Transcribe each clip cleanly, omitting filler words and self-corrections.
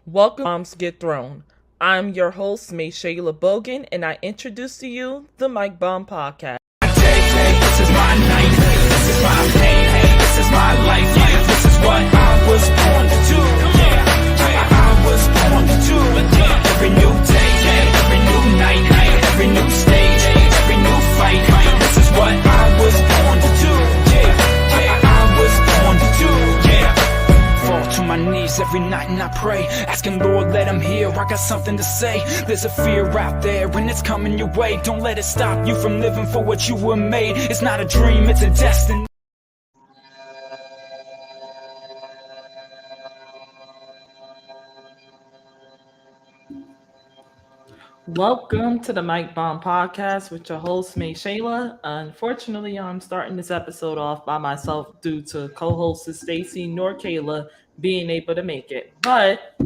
Welcome to Bombs Get Thrown. I'm your host, May Shayla Bogan, and I introduce to you the Mike Bomb Podcast. This is my night, this is my pain, this is my life, this is what I was born to do, I was born to do, every new day, every new night, every new stage, every new fight, this is what I was born to do, I was born to do, fall to my knees every night and I pray, asking Lord let him hear, I got something to say, there's a fear out there and it's coming your way, don't let it stop you from living for what you were made, it's not a dream, it's a destiny. Welcome to the Mike Bomb Podcast with your host, May Shayla. Unfortunately, I'm starting this episode off by myself due to co-hosts Stacy nor Kayla being able to make it. But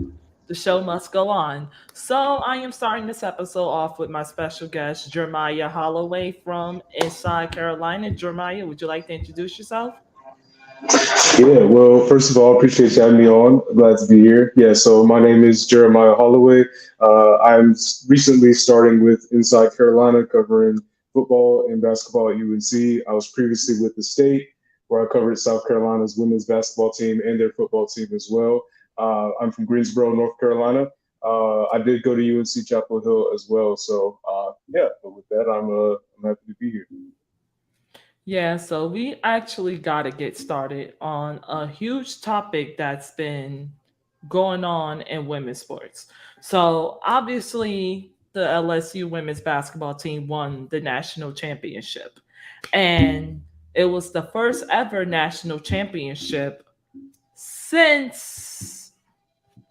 the show must go on. So I am starting this episode off with my special guest, Jeremiah Holloway from Inside Carolina. Jeremiah, would you like to introduce yourself? Yeah, well, first of all, appreciate you having me on. Glad to be here. Yeah, so my name is Jeremiah Holloway. Recently starting with Inside Carolina, covering football and basketball at UNC. I was previously with the state, where I covered South Carolina's women's basketball team and their football team as well. I'm from Greensboro, North Carolina. I did go to UNC Chapel Hill as well. So, yeah, but with that, I'm happy to be here. Yeah, so we actually got to get started on a huge topic that's been going on in women's sports. So, obviously, the LSU women's basketball team won the national championship. And it was the first ever national championship since,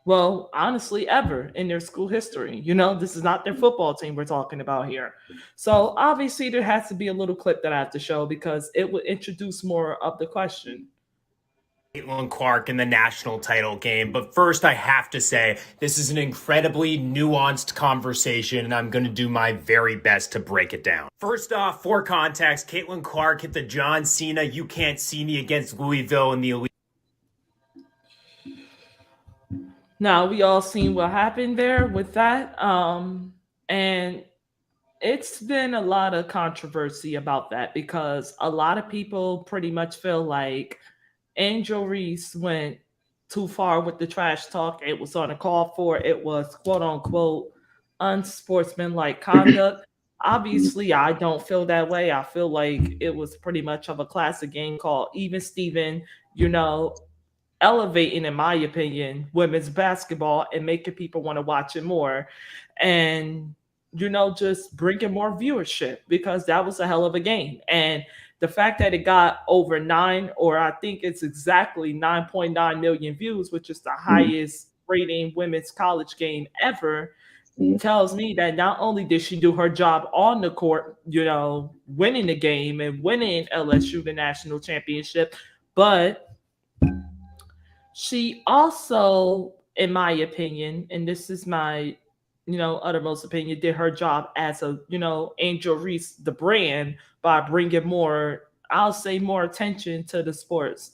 well, honestly, ever in their school history. This is not their football team we're talking about here. So obviously, there has to be a little clip that I have to show because it would introduce more of the question. Caitlin Clark in the national title game. But first, I have to say, this is an incredibly nuanced conversation, and I'm going to do my very best to break it down. First off, for context, Caitlin Clark hit the John Cena "You Can't See Me" against Louisville in the Elite. Now, we all seen what happened there with that. And it's been a lot of controversy about that because a lot of people pretty much feel like Angel Reese went too far with the trash talk. It was on a call for. It was quote unquote unsportsmanlike conduct. Obviously, I don't feel that way. I feel like it was pretty much of a classic game called Even Steven, elevating, in my opinion, women's basketball and making people want to watch it more. And just bringing more viewership because that was a hell of a game. And the fact that it got over or I think it's exactly 9.9 million views, which is the highest rating women's college game ever, tells me that not only did she do her job on the court, winning the game and winning LSU the national championship, but she also, in my opinion, and this is my uttermost opinion, did her job as Angel Reese, the brand, by bringing more, I'll say, more attention to the sports,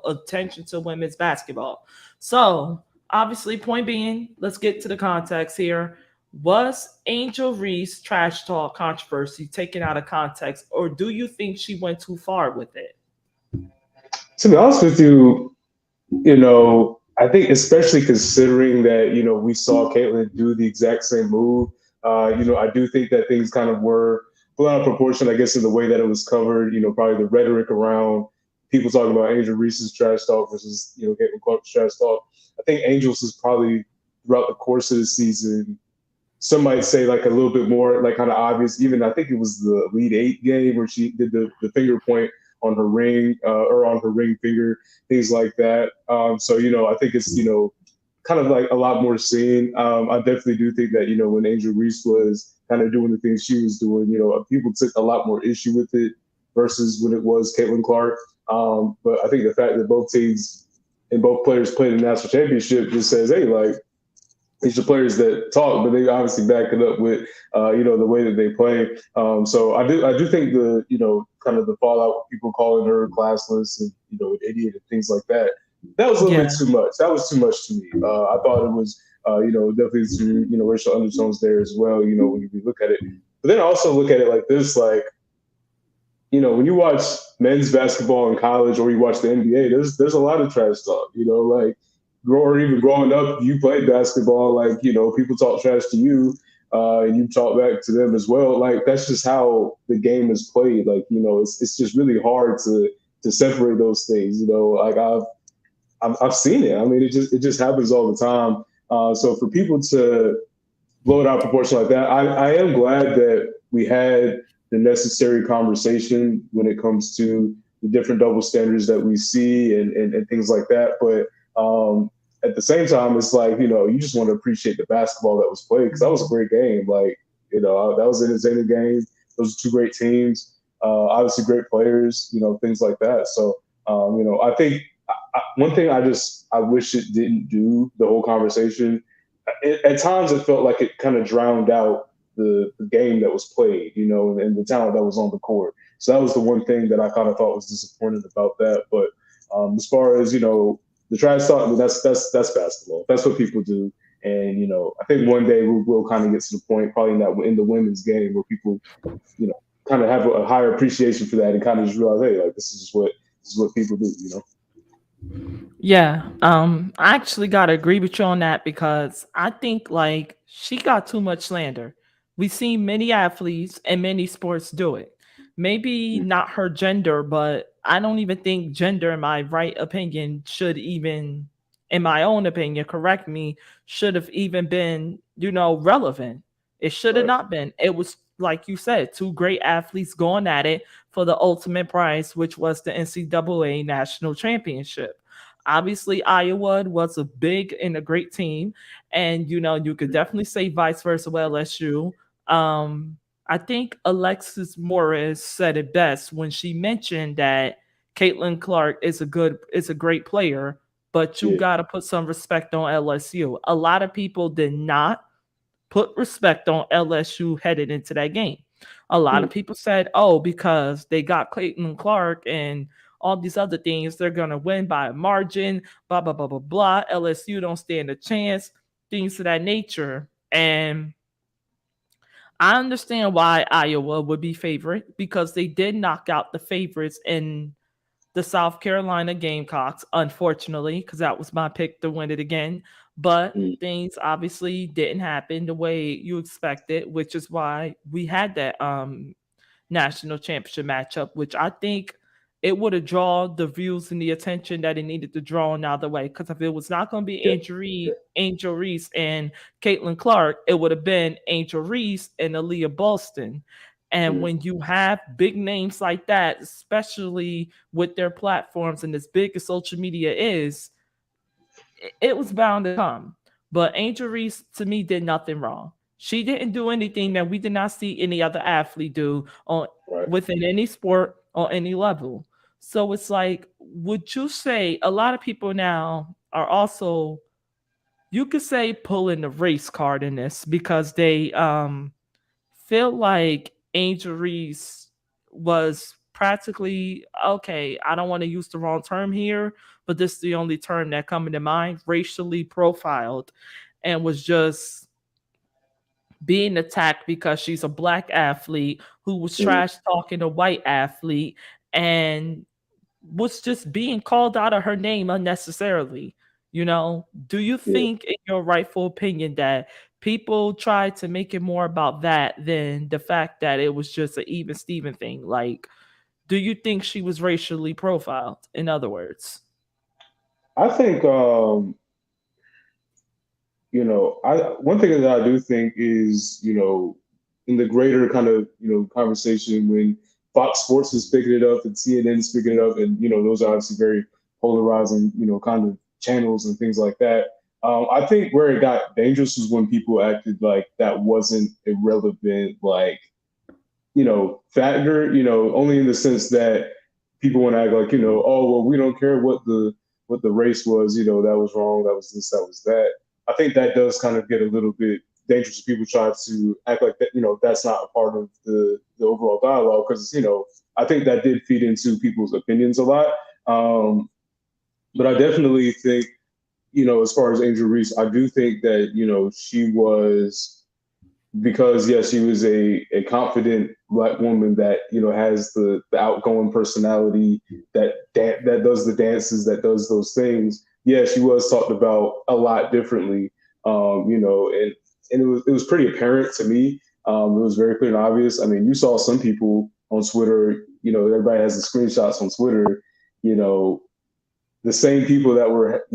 attention to women's basketball. So, obviously, point being, let's get to the context here. Was Angel Reese trash talk controversy taken out of context, or do you think she went too far with it? To be honest with you, I think especially considering that, we saw Caitlin do the exact same move, I do think that things kind of were blown out of proportion, I guess, in the way that it was covered, probably the rhetoric around people talking about Angel Reese's trash talk versus, Caitlin Clark's trash talk. I think Angel's is probably throughout the course of the season, some might say like a little bit more like kind of obvious. Even I think it was the Elite Eight game where she did the finger point on her ring or on her ring finger, things like that. So, I think it's, kind of like a lot more seen. I definitely do think that, when Angel Reese was kind of doing the things she was doing, people took a lot more issue with it versus when it was Caitlin Clark. But I think the fact that both teams and both players played in the national championship just says, hey, like, these are players that talk, but they obviously back it up with, the way that they play. So I do think kind of the fallout, people calling her classless and, an idiot and things like that, that was a little Yeah. bit too much. That was too much to me. I thought it was, definitely some, racial undertones there as well, when you look at it. But then I also look at it like this, like, when you watch men's basketball in college or you watch the NBA, there's a lot of trash talk, like or even growing up, you played basketball, like, people talk trash to you, and you talk back to them as well. Like, that's just how the game is played. Like, it's just really hard to separate those things, like I've seen it. I mean, it just happens all the time. So for people to blow it out of proportion like that, I am glad that we had the necessary conversation when it comes to the different double standards that we see and things like that. But at the same time, it's like, you just want to appreciate the basketball that was played, because that was a great game. Like, that was an entertaining game. Those are two great teams, obviously great players, things like that. So, I think one thing I wish it didn't do, the whole conversation. At times it felt like it kind of drowned out the game that was played, and the talent that was on the court. So that was the one thing that I kind of thought was disappointing about that. But as far as the trash talk, I mean, that's basketball. That's what people do. And I think one day we'll kind of get to the point, probably in the women's game, where people, kind of have a higher appreciation for that and kind of just realize, hey, like, this is what people do. Yeah, I actually gotta agree with you on that because I think like she got too much slander. We've seen many athletes and many sports do it. Maybe not her gender, but I don't even think gender, in my right opinion, should even, in my own opinion, correct me, should have even been, relevant. It should have Right. not been. It was like you said, two great athletes going at it for the ultimate prize, which was the NCAA national championship. Obviously, Iowa was a big and a great team, and you could definitely say vice versa with LSU. I think Alexis Morris said it best when she mentioned that Caitlin Clark is a great player, but you Yeah. got to put some respect on LSU. A lot of people did not put respect on LSU headed into that game. A lot Yeah. of people said, oh, because they got Clayton Clark and all these other things, they're going to win by a margin, blah, blah, blah, blah, blah. LSU don't stand a chance, things of that nature. And I understand why Iowa would be favorite because they did knock out the favorites in the South Carolina Gamecocks, unfortunately, because that was my pick to win it again. But Mm. things obviously didn't happen the way you expected, which is why we had that national championship matchup, which I think it would have drawn the views and the attention that it needed to draw another way. Because if it was not going to be Yeah. Angel Reese and Caitlin Clark, it would have been Angel Reese and Aaliyah Boston. And Mm. when you have big names like that, especially with their platforms and as big as social media is, it was bound to come. But Angel Reese, to me, did nothing wrong. She didn't do anything that we did not see any other athlete do on Right. within any sport or any level. So it's like, would you say a lot of people now are also, you could say, pulling the race card in this because they feel like Angel Reese was practically, okay, I don't want to use the wrong term here, but this is the only term that coming to mind, racially profiled, and was just being attacked because she's a black athlete who was Mm. trash talking a white athlete and was just being called out of her name unnecessarily. Do you Yeah. think, in your rightful opinion, that people try to make it more about that than the fact that it was just an even Steven thing? Like, do you think she was racially profiled, in other words? I think I one thing that I do think is, in the greater kind of, conversation, when Fox Sports is picking it up and CNN is picking it up, and those are obviously very polarizing, kind of channels and things like that. I think where it got dangerous was when people acted like that wasn't irrelevant, like, factor, only in the sense that people want to act like, oh, well, we don't care what the race was, that was wrong, that was this, that was that. I think that does kind of get a little bit dangerous. People try to act like that, that's not a part of the overall dialogue, because, I think that did feed into people's opinions a lot. Um, But I definitely think, as far as Angel Reese, I do think that, she was, because yes, she was a confident Black woman that, has the outgoing personality, that does the dances, that does those things. Yeah, she was talked about a lot differently. And it was pretty apparent to me. It was very clear and obvious. I mean, you saw some people on Twitter, everybody has the screenshots on Twitter, you know, the same people that were,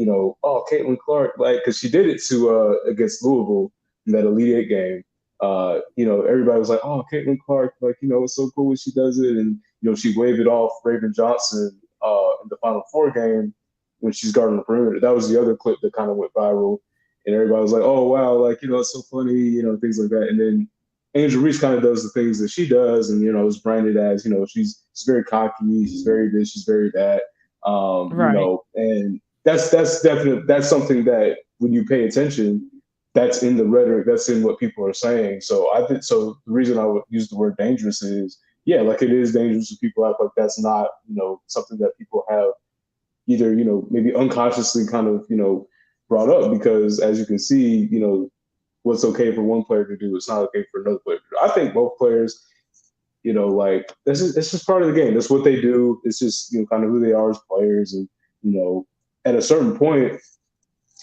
oh, Caitlin Clark, like, because she did it to against Louisville in that Elite Eight game. Everybody was like, oh, Caitlin Clark, like, it's so cool when she does it, and she waved it off Raven Johnson in the Final Four game when she's guarding the perimeter. That was the other clip that kind of went viral, and everybody was like, oh wow, like, it's so funny, things like that. And then Angel Reese kind of does the things that she does, and is branded as, she's very cocky, she's very this, she's very that. Right. And that's definitely, that's something that when you pay attention, that's in the rhetoric, that's in what people are saying. So I think, so the reason I would use the word dangerous is, yeah, like, it is dangerous for people act like that's not, something that people have either, maybe unconsciously kind of, brought up, because as you can see, what's okay for one player to do, it's not okay for another player to do. I think both players, like, it's just part of the game. That's what they do. It's just, kind of who they are as players. And, at a certain point,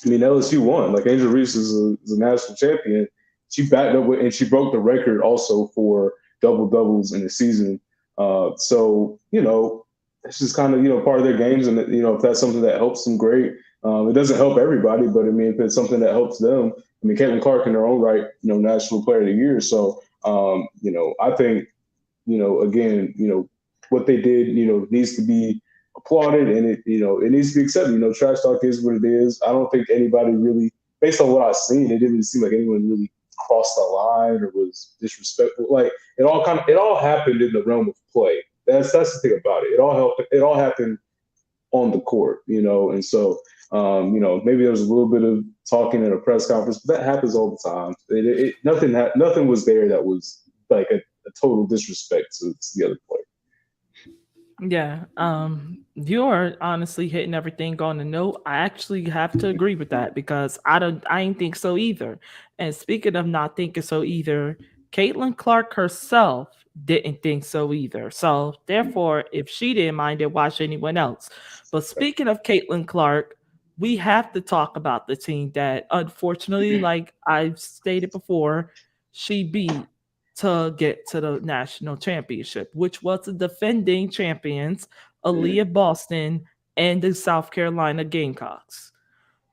I mean, LSU won. Like, Angel Reese is a national champion. She backed up with, and she broke the record also for double doubles in the season. So, it's just kind of, part of their games. And, if that's something that helps them, great. It doesn't help everybody, but I mean, if it's something that helps them, I mean, Caitlin Clark in her own right, National Player of the Year. So, I think, again, what they did, needs to be applauded, and it needs to be accepted. Trash talk is what it is. I don't think anybody really, based on what I've seen, it didn't seem like anyone really crossed the line or was disrespectful. Like, it all happened in the realm of play. That's the thing about it. It all happened on the court, and so, maybe there was a little bit of talking at a press conference, but that happens all the time. Nothing was there that was like a total disrespect to the other player. Yeah. You are honestly hitting everything on the note. I actually have to agree with that because I ain't think so either. And speaking of not thinking so either, Caitlin Clark herself didn't think so either. So therefore, if she didn't mind it, why should anyone else? But speaking of Caitlin Clark, we have to talk about the team that unfortunately, like I've stated before, she beat to get to the national championship, which was the defending champions, Aaliyah Boston and the South Carolina Gamecocks.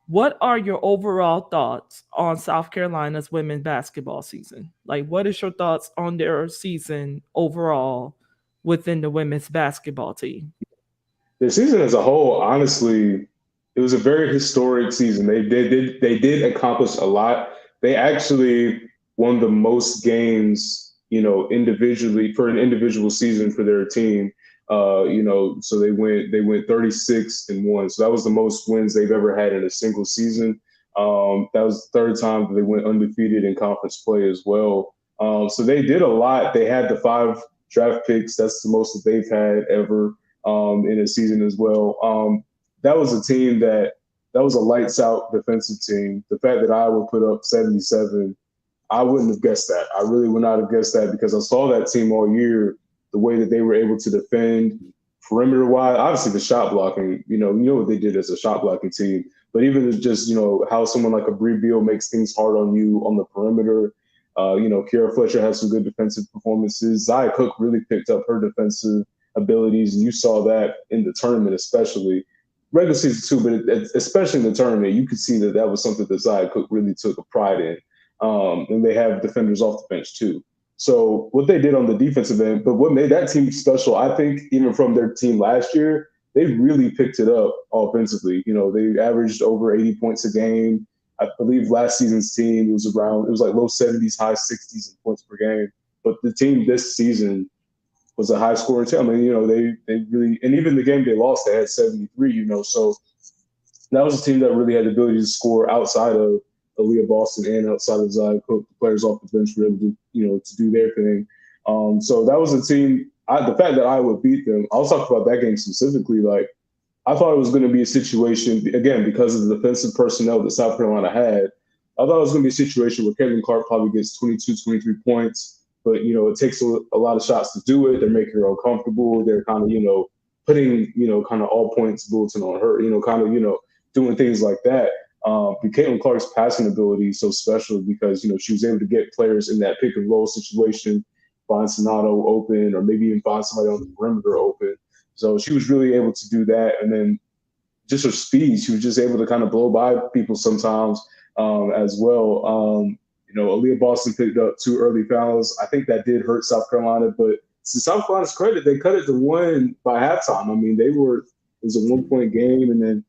What are your overall thoughts on South Carolina's women's basketball season? Like, what is your thoughts on their season overall within the women's basketball team? The season as a whole, honestly, it was a very historic season. They did accomplish a lot. They actually won the most games, individually for an individual season for their team. So they went 36-1. So that was the most wins they've ever had in a single season. That was the third time that they went undefeated in conference play as well. So they did a lot. They had the 5 draft picks. That's the most that they've had ever in a season as well. That was a team that was a lights out defensive team. The fact that Iowa put up 77, I wouldn't have guessed that. I really would not have guessed that because I saw that team all year, the way that they were able to defend perimeter wise. Obviously, the shot blocking, you know what they did as a shot blocking team. But even just, how someone like a Bree Beal makes things hard on you on the perimeter. Kiera Fletcher has some good defensive performances. Zia Cook really picked up her defensive abilities, and you saw that in the tournament, especially regular season too, but especially in the tournament, you could see that was something that Zia Cook really took a pride in. And they have defenders off the bench too. So what they did on the defensive end, but what made that team special, I think, even from their team last year, they really picked it up offensively. They averaged over 80 points a game. I believe last season's team was like low 70s, high 60s in points per game. But the team this season was a high scoring team. I mean, they really, and even the game they lost, they had 73, so that was a team that really had the ability to score outside of Aaliyah Boston and outside of Zia Cook. The players off the bench were able to, to do their thing. So that was a team, the fact that Iowa beat them, I'll talk about that game specifically. Like, I thought it was going to be a situation, again, because of the defensive personnel that South Carolina had. I thought it was going to be a situation where Caitlin Clark probably gets 22, 23 points, but, it takes a lot of shots to do it. They're making her uncomfortable. They're kind of, putting, kind of all points bulletin on her, kind of, doing things like that. But Caitlin Clark's passing ability is so special because, she was able to get players in that pick and roll situation, find Sonato open, or maybe even find somebody on the perimeter open. So she was really able to do that. And then just her speed, she was just able to kind of blow by people sometimes as well. Aaliyah Boston picked up 2 early fouls. I think that did hurt South Carolina, but to South Carolina's credit, they cut it to 1 by halftime. I mean, it was a 1-point game. And then,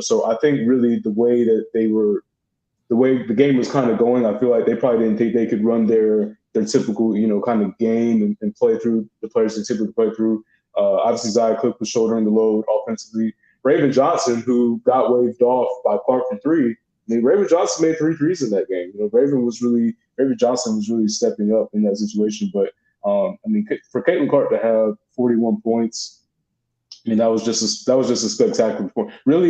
so I think really the way the game was kind of going, I feel like they probably didn't think they could run their typical, kind of game and play through the players they typically play through. Obviously, Zia Cook was shouldering the load offensively. Raven Johnson, who got waved off by Clark from 3. I mean, Raven Johnson made 3 threes in that game. Raven Johnson was really stepping up in that situation. But for Caitlin Clark to have 41 points, I mean, that was just a spectacular point. Really,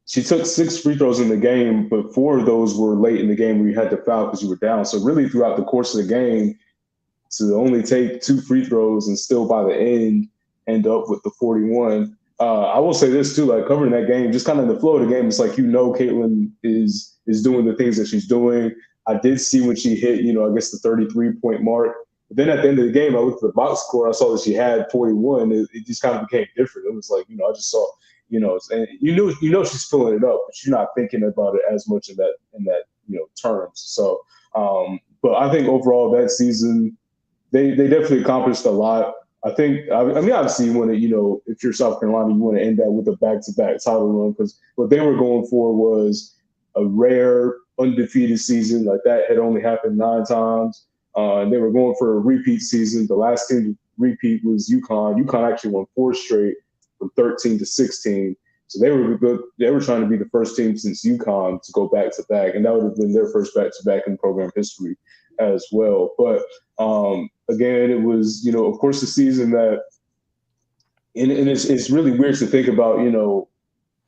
she took 6 free throws in the game, but 4 of those were late in the game where you had to foul because you were down. So really, throughout the course of the game, to only take 2 free throws and still by the end up with the 41. I will say this too, like covering that game, just kind of the flow of the game, it's like, Caitlin is doing the things that she's doing. I did see when she hit, I guess the 33-point mark. But then at the end of the game, I looked at the box score, I saw that she had 41. It just kind of became different. It was like, I just saw, and she's filling it up, but you're not thinking about it as much in that terms. So, but I think overall that season, they definitely accomplished a lot. I think, obviously you want to, if you're South Carolina, you want to end that with a back-to-back title run because what they were going for was a rare undefeated season. Like that had only happened 9 times. And they were going for a repeat season. The last team to repeat was UConn. UConn actually won 4 straight from 13 to 16. So they were trying to be the first team since UConn to go back-to-back, and that would have been their first back-to-back in program history as well. But again, it was, of course, the season that, and it's really weird to think about,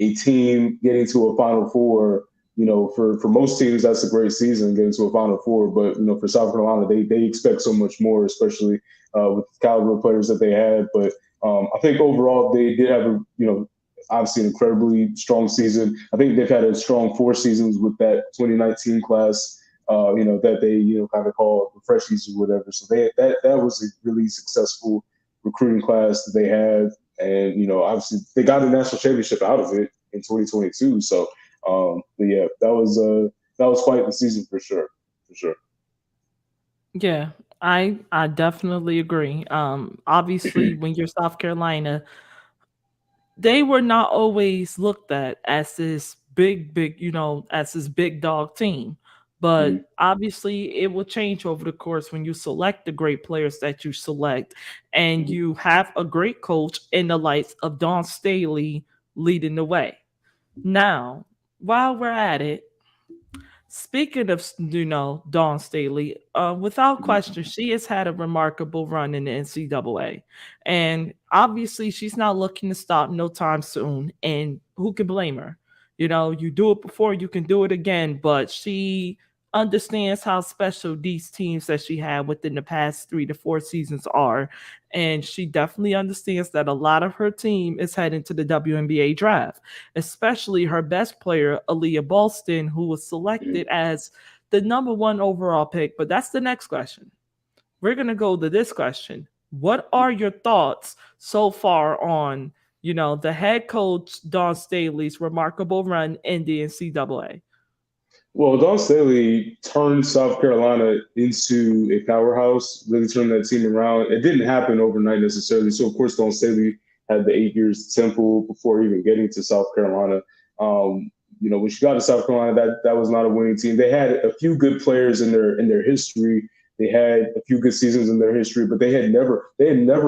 a team getting to a Final Four. For most teams, that's a great season, getting to a Final Four. But, for South Carolina, they expect so much more, especially with the caliber of players that they had. But I think overall they did have obviously an incredibly strong season. I think they've had a strong 4 seasons with that 2019 class. That they, kind of call the freshies or whatever. So that was a really successful recruiting class that they had. And, obviously they got a national championship out of it in 2022. So, but yeah, that was quite the season for sure. For sure. Yeah, I definitely agree. Obviously, when you're South Carolina, they were not always looked at as this big, as this big dog team. Mhm. But obviously, it will change over the course when you select the great players that you select, and you have a great coach in the lights of Dawn Staley leading the way. Now, while we're at it, speaking of, Dawn Staley, without question, she has had a remarkable run in the NCAA. And obviously, she's not looking to stop no time soon. And who can blame her? You do it before, you can do it again. But she understands how special these teams that she had within the past 3 to 4 seasons are. And she definitely understands that a lot of her team is heading to the WNBA draft, especially her best player, Aaliyah Boston, who was selected as the #1 overall pick. But that's the next question. We're going to go to this question. What are your thoughts so far on, the head coach, Dawn Staley's remarkable run in the NCAA? Well, Dawn Staley turned South Carolina into a powerhouse, really turned that team around. It didn't happen overnight necessarily. So, of course, Dawn Staley had the 8 years at Temple before even getting to South Carolina. When she got to South Carolina, that was not a winning team. They had a few good players in their history. They had a few good seasons in their history, but they had never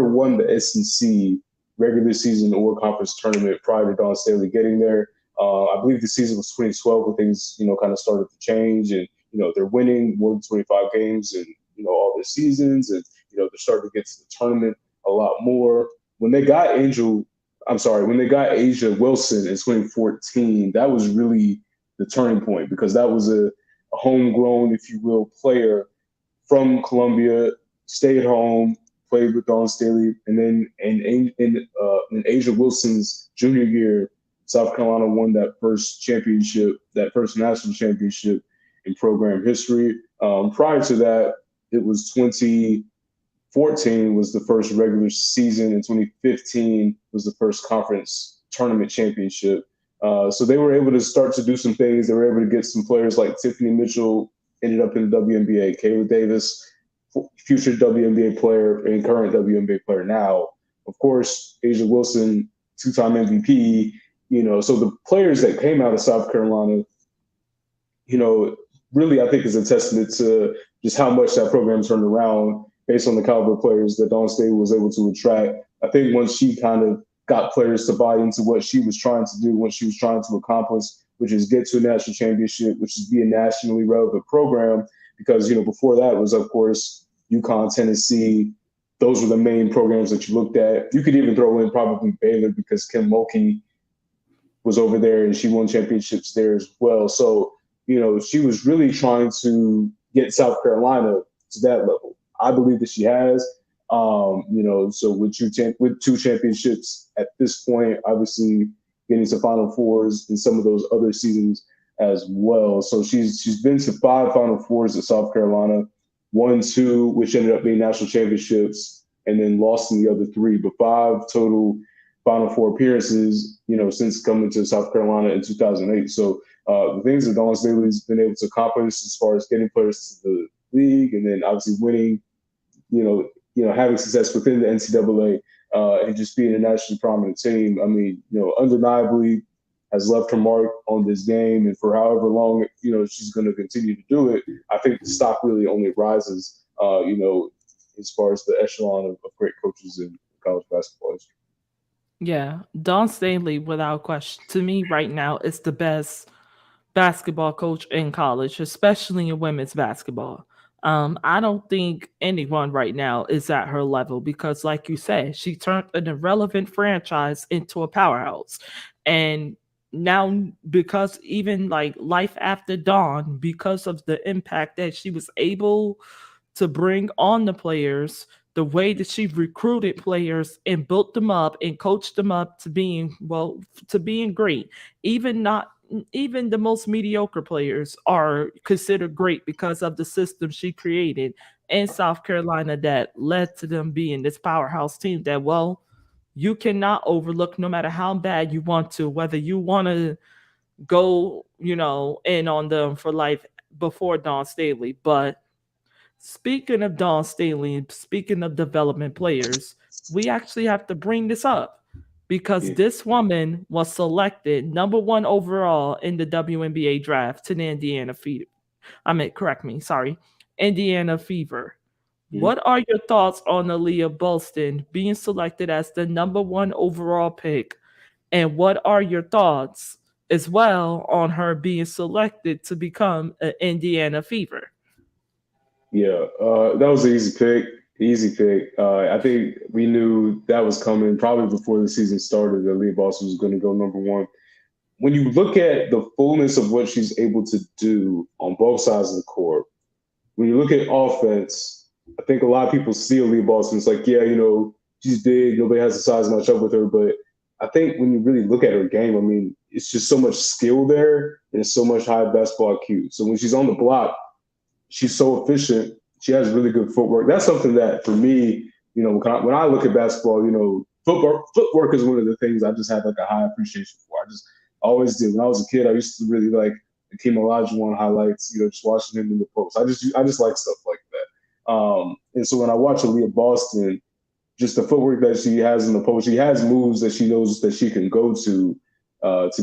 won the SEC regular season or conference tournament prior to Dawn Staley getting there. I believe the season was 2012 when things, kind of started to change, and they're winning more than 25 games in all their seasons, and they're starting to get to the tournament a lot more. When they got Angel I'm sorry, when they got Asia Wilson in 2014, that was really the turning point because that was a homegrown, if you will, player from Columbia, stayed home, played with Dawn Staley, and then in Asia Wilson's junior year, South Carolina won that first championship, that first national championship in program history. Prior to that, it was 2014 was the first regular season, and 2015 was the first conference tournament championship. So they were able to start to do some things. They were able to get some players like Tiffany Mitchell, ended up in the WNBA, Kayla Davis, future WNBA player and current WNBA player now. Of course, Asia Wilson, two-time MVP. So the players that came out of South Carolina, really I think is a testament to just how much that program turned around based on the caliber of players that Dawn Staley was able to attract. I think once she kind of got players to buy into what she was trying to do, what she was trying to accomplish, which is get to a national championship, which is be a nationally relevant program. Because, before that was, of course, UConn, Tennessee. Those were the main programs that you looked at. You could even throw in probably Baylor because Kim Mulkey was over there and she won championships there as well. So, she was really trying to get South Carolina to that level. I believe that she has. So with two championships at this point, obviously getting to Final Fours in some of those other seasons as well. So she's been to 5 Final Fours at South Carolina, won 2, which ended up being national championships, and then lost in the other 3, but 5 total Final Four appearances, since coming to South Carolina in 2008. So the things that Dawn Staley's been able to accomplish as far as getting players to the league and then obviously winning, having success within the NCAA and just being a nationally prominent team, I mean, undeniably has left her mark on this game. And for however long, she's going to continue to do it, I think the stock really only rises, as far as the echelon of great coaches in college basketball history. Yeah, Dawn Staley, without question, to me right now, is the best basketball coach in college, especially in women's basketball. I don't think anyone right now is at her level because, like you said, she turned an irrelevant franchise into a powerhouse. And now, because even like life after Dawn, because of the impact that she was able to bring on the players, the way that she recruited players and built them up and coached them up to being to being great. Even not even the most mediocre players are considered great because of the system she created in South Carolina that led to them being this powerhouse team that you cannot overlook no matter how bad you want to, whether you want to go, in on them for life before Dawn Staley. But speaking of Dawn Staley, speaking of development players, we actually have to bring this up because Yeah. this woman was selected number 1 overall in the WNBA draft to the Indiana Fever. Correct me, sorry, Indiana Fever. Mhm. What are your thoughts on Aaliyah Bolston being selected as the number 1 overall pick? And what are your thoughts as well on her being selected to become an Indiana Fever? Yeah, that was an easy pick. Easy pick. I think we knew that was coming probably before the season started that Leah Boston was going to go number 1. When you look at the fullness of what she's able to do on both sides of the court, when you look at offense, I think a lot of people see Leah Boston. It's like, yeah, she's big. Nobody has the size to match up with her. But I think when you really look at her game, I mean, it's just so much skill there and so much high basketball IQ. So when she's on the block, she's so efficient. She has really good footwork. That's something that for me, when I look at basketball, footwork is one of the things I just have like a high appreciation for. I just always did. When I was a kid, I used to really like Hakeem Olajuwon highlights, just watching him in the post. I just like stuff like that. And so when I watch Aaliyah Boston, just the footwork that she has in the post, she has moves that she knows that she can go to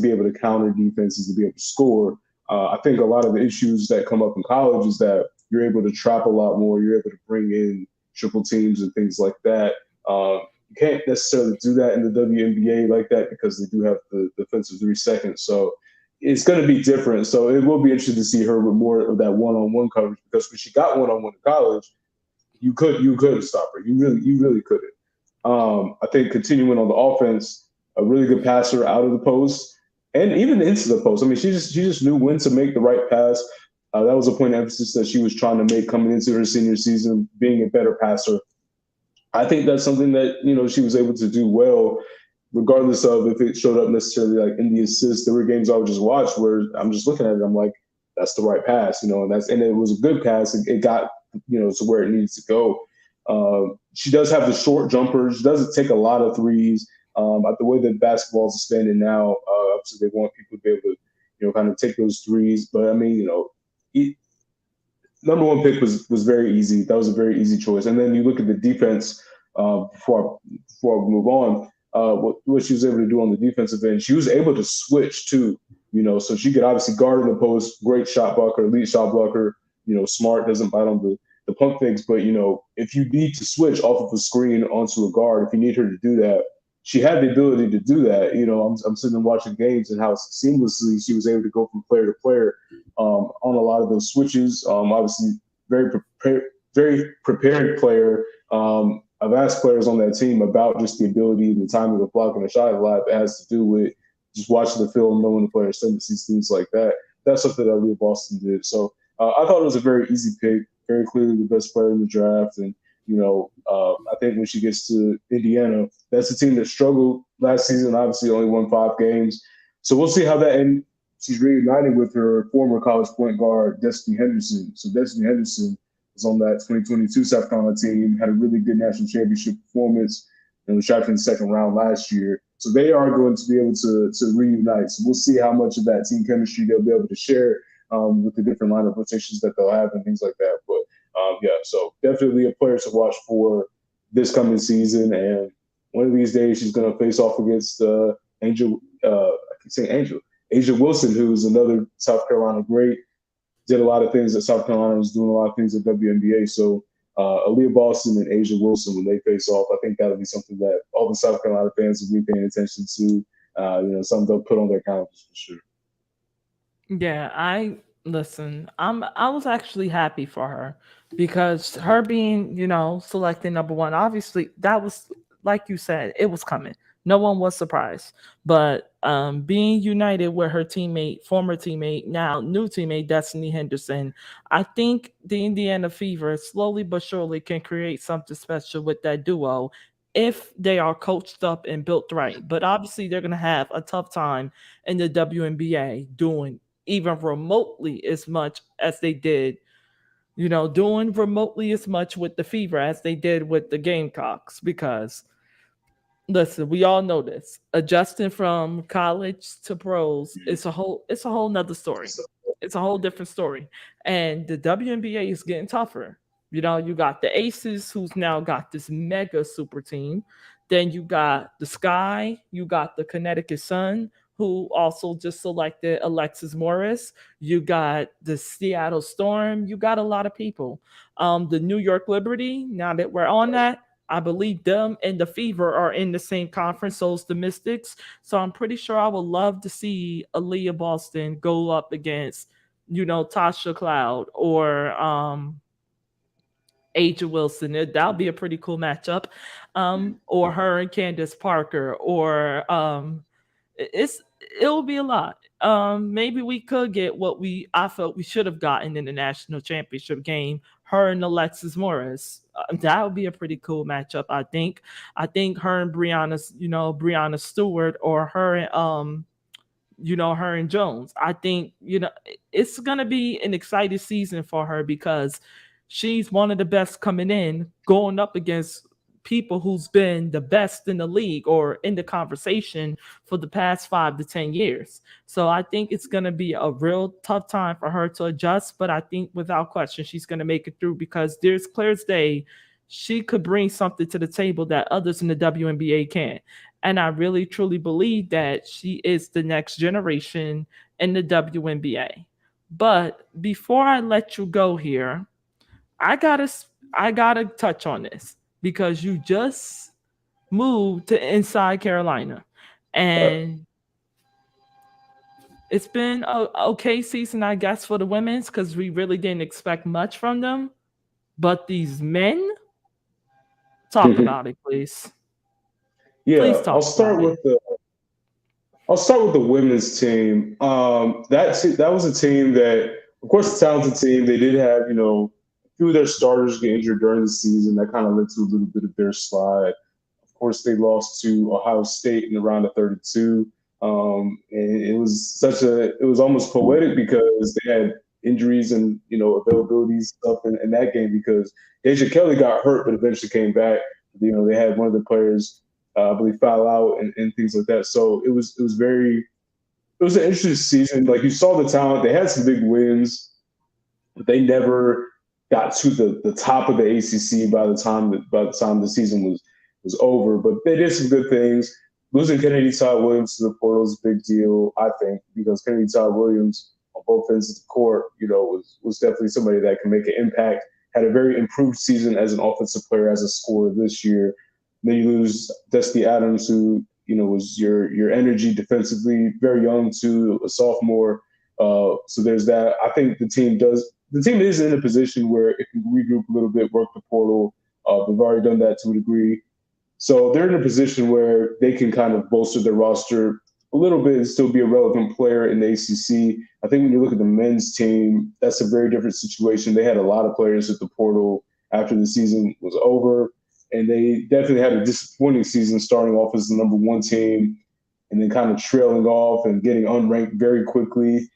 be able to counter defenses, to be able to score. I think a lot of the issues that come up in college is that you're able to trap a lot more. You're able to bring in triple teams and things like that. You can't necessarily do that in the WNBA like that because they do have the defensive 3 seconds. So it's going to be different. So it will be interesting to see her with more of that one-on-one coverage because when she got one-on-one in college, you couldn't stop her. You really couldn't. I think continuing on the offense, a really good passer out of the post and even into the post. I mean, she just knew when to make the right pass. That was a point of emphasis that she was trying to make coming into her senior season, being a better passer. I think that's something that she was able to do well, regardless of if it showed up necessarily like in the assists. There were games I would just watch where I'm just looking at it, I'm like, that's the right pass, and it was a good pass. It got to where it needs to go. She does have the short jumper. She doesn't take a lot of threes. The way that basketball is expanding now, obviously they want people to be able to kind of take those threes. But I mean, it, number one pick was very easy. That was a very easy choice. And then you look at the defense before we move on. What she was able to do on the defensive end, she was able to switch too. So she could obviously guard in the post, great shot blocker, elite shot blocker. Smart, doesn't bite on the pump fakes. But if you need to switch off of a screen onto a guard, if you need her to do that, she had the ability to do that. I'm sitting and watching games and how seamlessly she was able to go from player to player on a lot of those switches. Obviously, very prepared player. I've asked players on that team about just the ability, the timing of blocking a shot. A lot of it has to do with just watching the film, knowing the player's tendencies, things like that. That's something that Leah Boston did. So I thought it was a very easy pick, very clearly the best player in the draft. And, I think when she gets to Indiana, that's a team that struggled last season, obviously only won 5 games. So we'll see how that ends. She's reunited with her former college point guard, Destiny Henderson. So Destiny Henderson was on that 2022 South Carolina team, had a really good national championship performance, and was drafted in the second round last year. So they are going to be able to reunite. So we'll see how much of that team chemistry they'll be able to share with the different lineup rotations that they'll have and things like that. But so definitely a player to watch for this coming season. And one of these days she's going to face off against Angel. I can say Angel. Asia Wilson, who's another South Carolina great, did a lot of things that South Carolina was doing, a lot of things at WNBA. So Aaliyah Boston and Asia Wilson, when they face off, I think that'll be something that all the South Carolina fans will be paying attention to. Something they'll put on their calendars for sure. Yeah, I listen. I was actually happy for her because her being, selected number one, obviously that was like you said, it was coming. No one was surprised. But being united with her teammate, former teammate, now new teammate Destiny Henderson, I think the Indiana Fever slowly but surely can create something special with that duo if they are coached up and built right. But obviously they're gonna have a tough time in the WNBA doing even remotely as much as they did, doing remotely as much with the Fever as they did with the Gamecocks. Because listen, we all know this. Adjusting from college to pros, it's a whole nother story. It's a whole different story. And the WNBA is getting tougher. You got the Aces who's now got this mega super team. Then you got the Sky, you got the Connecticut Sun, who also just selected Alexis Morris. You got the Seattle Storm. You got a lot of people. The New York Liberty, now that we're on that, I believe them and the Fever are in the same conference, so is the Mystics. So I'm pretty sure I would love to see Aaliyah Boston go up against, Tasha Cloud or Aja Wilson. That'll be a pretty cool matchup. Or her and Candace Parker, or it'll be a lot. Maybe we could get what I felt we should have gotten in the national championship game. Her and Alexis Morris. That would be a pretty cool matchup. I think. I think her and Brianna Stewart, or her and her and Jones. I think it's gonna be an exciting season for her because she's one of the best coming in, going up against people who's been the best in the league or in the conversation for the past 5 to 10 years. So I think it's going to be a real tough time for her to adjust, but I think without question she's going to make it through because there's clear as day she could bring something to the table that others in the WNBA can't. And I really truly believe that she is the next generation in the WNBA. But before I let you go here, I gotta touch on this because you just moved to Inside Carolina, and it's been a okay season, I guess, for the women's because we really didn't expect much from them. But these men, talk about it, please. Please Yeah, I'll talk start about with it. I'll start with the women's team. That was a team that, of course, a talented team. They did have, a few of their starters get injured during the season. That kind of led to a little bit of their slide. Of course, they lost to Ohio State in the round of 32. And it was almost poetic because they had injuries and, availability stuff in that game because Deja Kelly got hurt, but eventually came back. They had one of the players, I believe, foul out and things like that. So it was an interesting season. Like you saw the talent, they had some big wins, but they never got to the top of the ACC by the time the season was over. But they did some good things. Losing Kennedy Todd Williams to the portal is a big deal, I think, because Kennedy Todd Williams on both ends of the court, was definitely somebody that can make an impact. Had a very improved season as an offensive player, as a scorer this year. Then you lose Dusty Adams, who was your energy defensively, very young too, a sophomore. So there's that. I think the team is in a position where it can regroup a little bit, work the portal. They've already done that to a degree. So they're in a position where they can kind of bolster their roster a little bit and still be a relevant player in the ACC. I think when you look at the men's team, that's a very different situation. They had a lot of players at the portal after the season was over, and they definitely had a disappointing season starting off as the number one team and then kind of trailing off and getting unranked very quickly,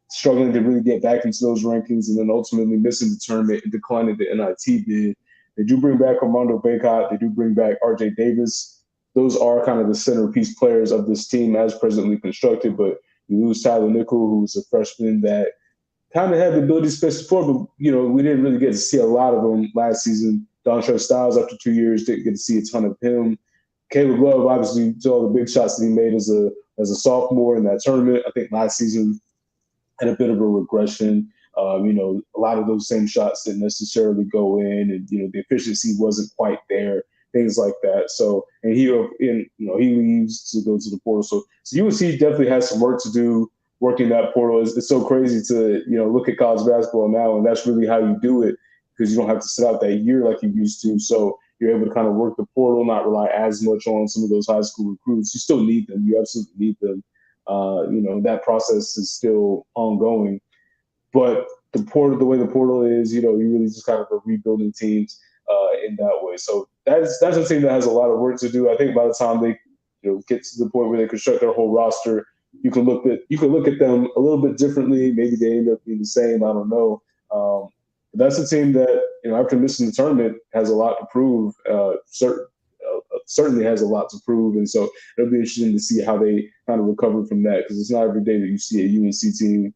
struggling to really get back into those rankings, and then ultimately missing the tournament and declining the NIT bid. They do bring back Armando Bacot. They do bring back RJ Davis. Those are kind of the centerpiece players of this team as presently constructed, but you lose Tyler Nickel, who's a freshman that kind of had the ability to space the floor, but, we didn't really get to see a lot of him last season. Dontre Styles, after 2 years, didn't get to see a ton of him. Caleb Love, obviously, to all the big shots that he made as a sophomore in that tournament. I think last season had a bit of a regression. A lot of those same shots didn't necessarily go in, and the efficiency wasn't quite there. Things like that. So, and he leaves to go to the portal. So UNC definitely has some work to do working that portal. It's so crazy to look at college basketball now, and that's really how you do it because you don't have to sit out that year like you used to. So you're able to kind of work the portal, not rely as much on some of those high school recruits. You still need them. You absolutely need them. That process is still ongoing. But the way the portal is, you really just kind of are rebuilding teams in that way. So that's a team that has a lot of work to do. I think by the time they get to the point where they construct their whole roster, you can look at them a little bit differently. Maybe they end up being the same. I don't know. But that's a team that after missing the tournament has a lot to prove. Certainly has a lot to prove, and so it'll be interesting to see how they kind of recover from that because it's not every day that you see a UNC team.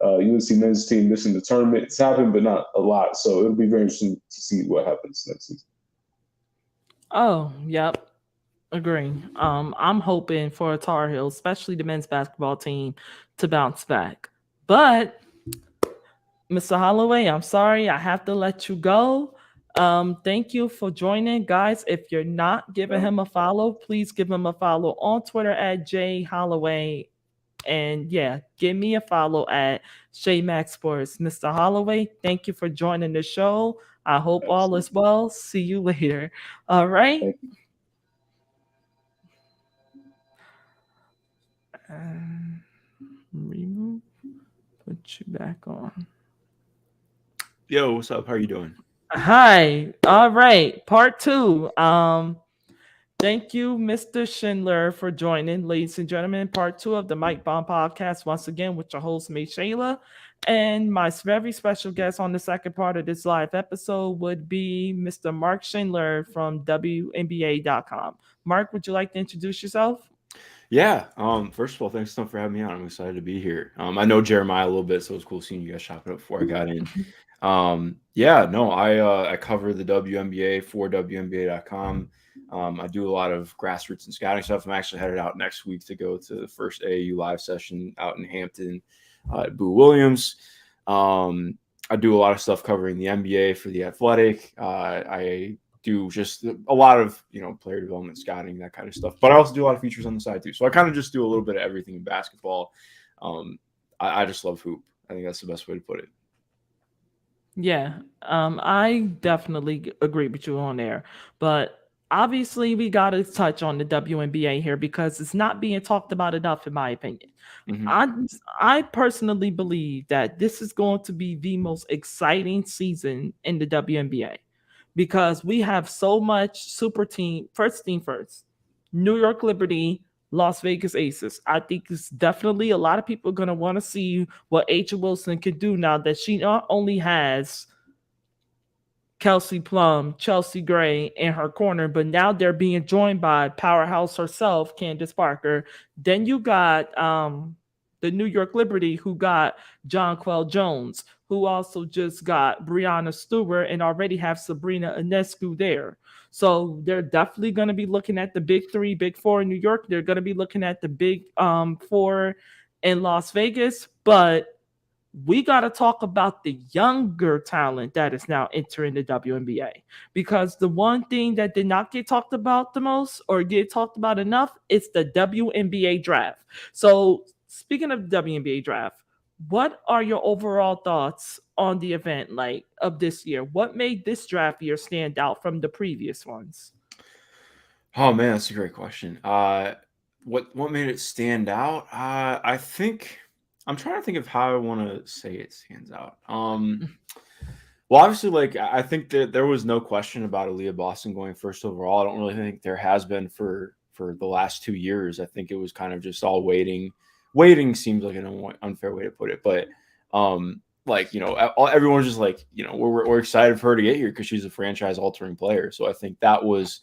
UNC men's team missing the tournament. It's happened, but not a lot. So it'll be very interesting to see what happens next season. Oh, yep. Agree. I'm hoping for Tar Heels, especially the men's basketball team, to bounce back. But Mr. Holloway, I'm sorry, I have to let you go. Thank you for joining, guys. If you're not giving him a follow, please give him a follow on Twitter at J Holloway. And yeah, give me a follow at Shay Max Sports. Mr. Holloway, thank you for joining the show. I hope all is well. See you later. All right. Remove. Put you back on. Yo, what's up? How are you doing? Hi. All right. Part 2. Thank you, Mr. Schindler, for joining, ladies and gentlemen. Part 2 of the Mike Bomb podcast, once again, with your host, May Shayla. And my very special guest on the second part of this live episode would be Mr. Mark Schindler from WNBA.com. Mark, would you like to introduce yourself? Yeah. First of all, thanks so much for having me on. I'm excited to be here. I know Jeremiah a little bit, so it was cool seeing you guys chop it up before I got in. I cover the WNBA for WNBA.com. I do a lot of grassroots and scouting stuff. I'm actually headed out next week to go to the first AAU live session out in Hampton at Boo Williams. I do a lot of stuff covering the NBA for The Athletic. I do just a lot of, player development, scouting, that kind of stuff. But I also do a lot of features on the side too. So I kind of just do a little bit of everything in basketball. I just love hoop. I think that's the best way to put it. Yeah, I definitely agree with you on there. But obviously we got to touch on the WNBA here because it's not being talked about enough, in my opinion. Mhm. I I personally believe that this is going to be the most exciting season in the WNBA because we have so much super team. First team first, New York Liberty, Las Vegas Aces. I think it's definitely a lot of people going to want to see what Angel Wilson can do now that she not only has Kelsey Plum, Chelsea Gray in her corner, but now they're being joined by powerhouse herself, Candace Parker. Then you got the New York Liberty, who got John Quell Jones, who also just got Brianna Stewart and already have Sabrina Ionescu there. So they're definitely going to be looking at the big three, big four in New York. They're going to be looking at the big four in Las Vegas, but we got to talk about the younger talent that is now entering the WNBA. Because the one thing that did not get talked about the most or get talked about enough is the WNBA draft. So, speaking of the WNBA draft, what are your overall thoughts on the event like of this year? What made this draft year stand out from the previous ones? Oh man, that's a great question. What made it stand out? I think I'm trying to think of how I want to say it stands out. Well, obviously, like I think that there was no question about Aaliyah Boston going first overall. I don't really think there has been for the last 2 years. I think it was kind of just all waiting. Waiting seems like an unfair way to put it, but like everyone's just like we're excited for her to get here because she's a franchise altering player. So I think that was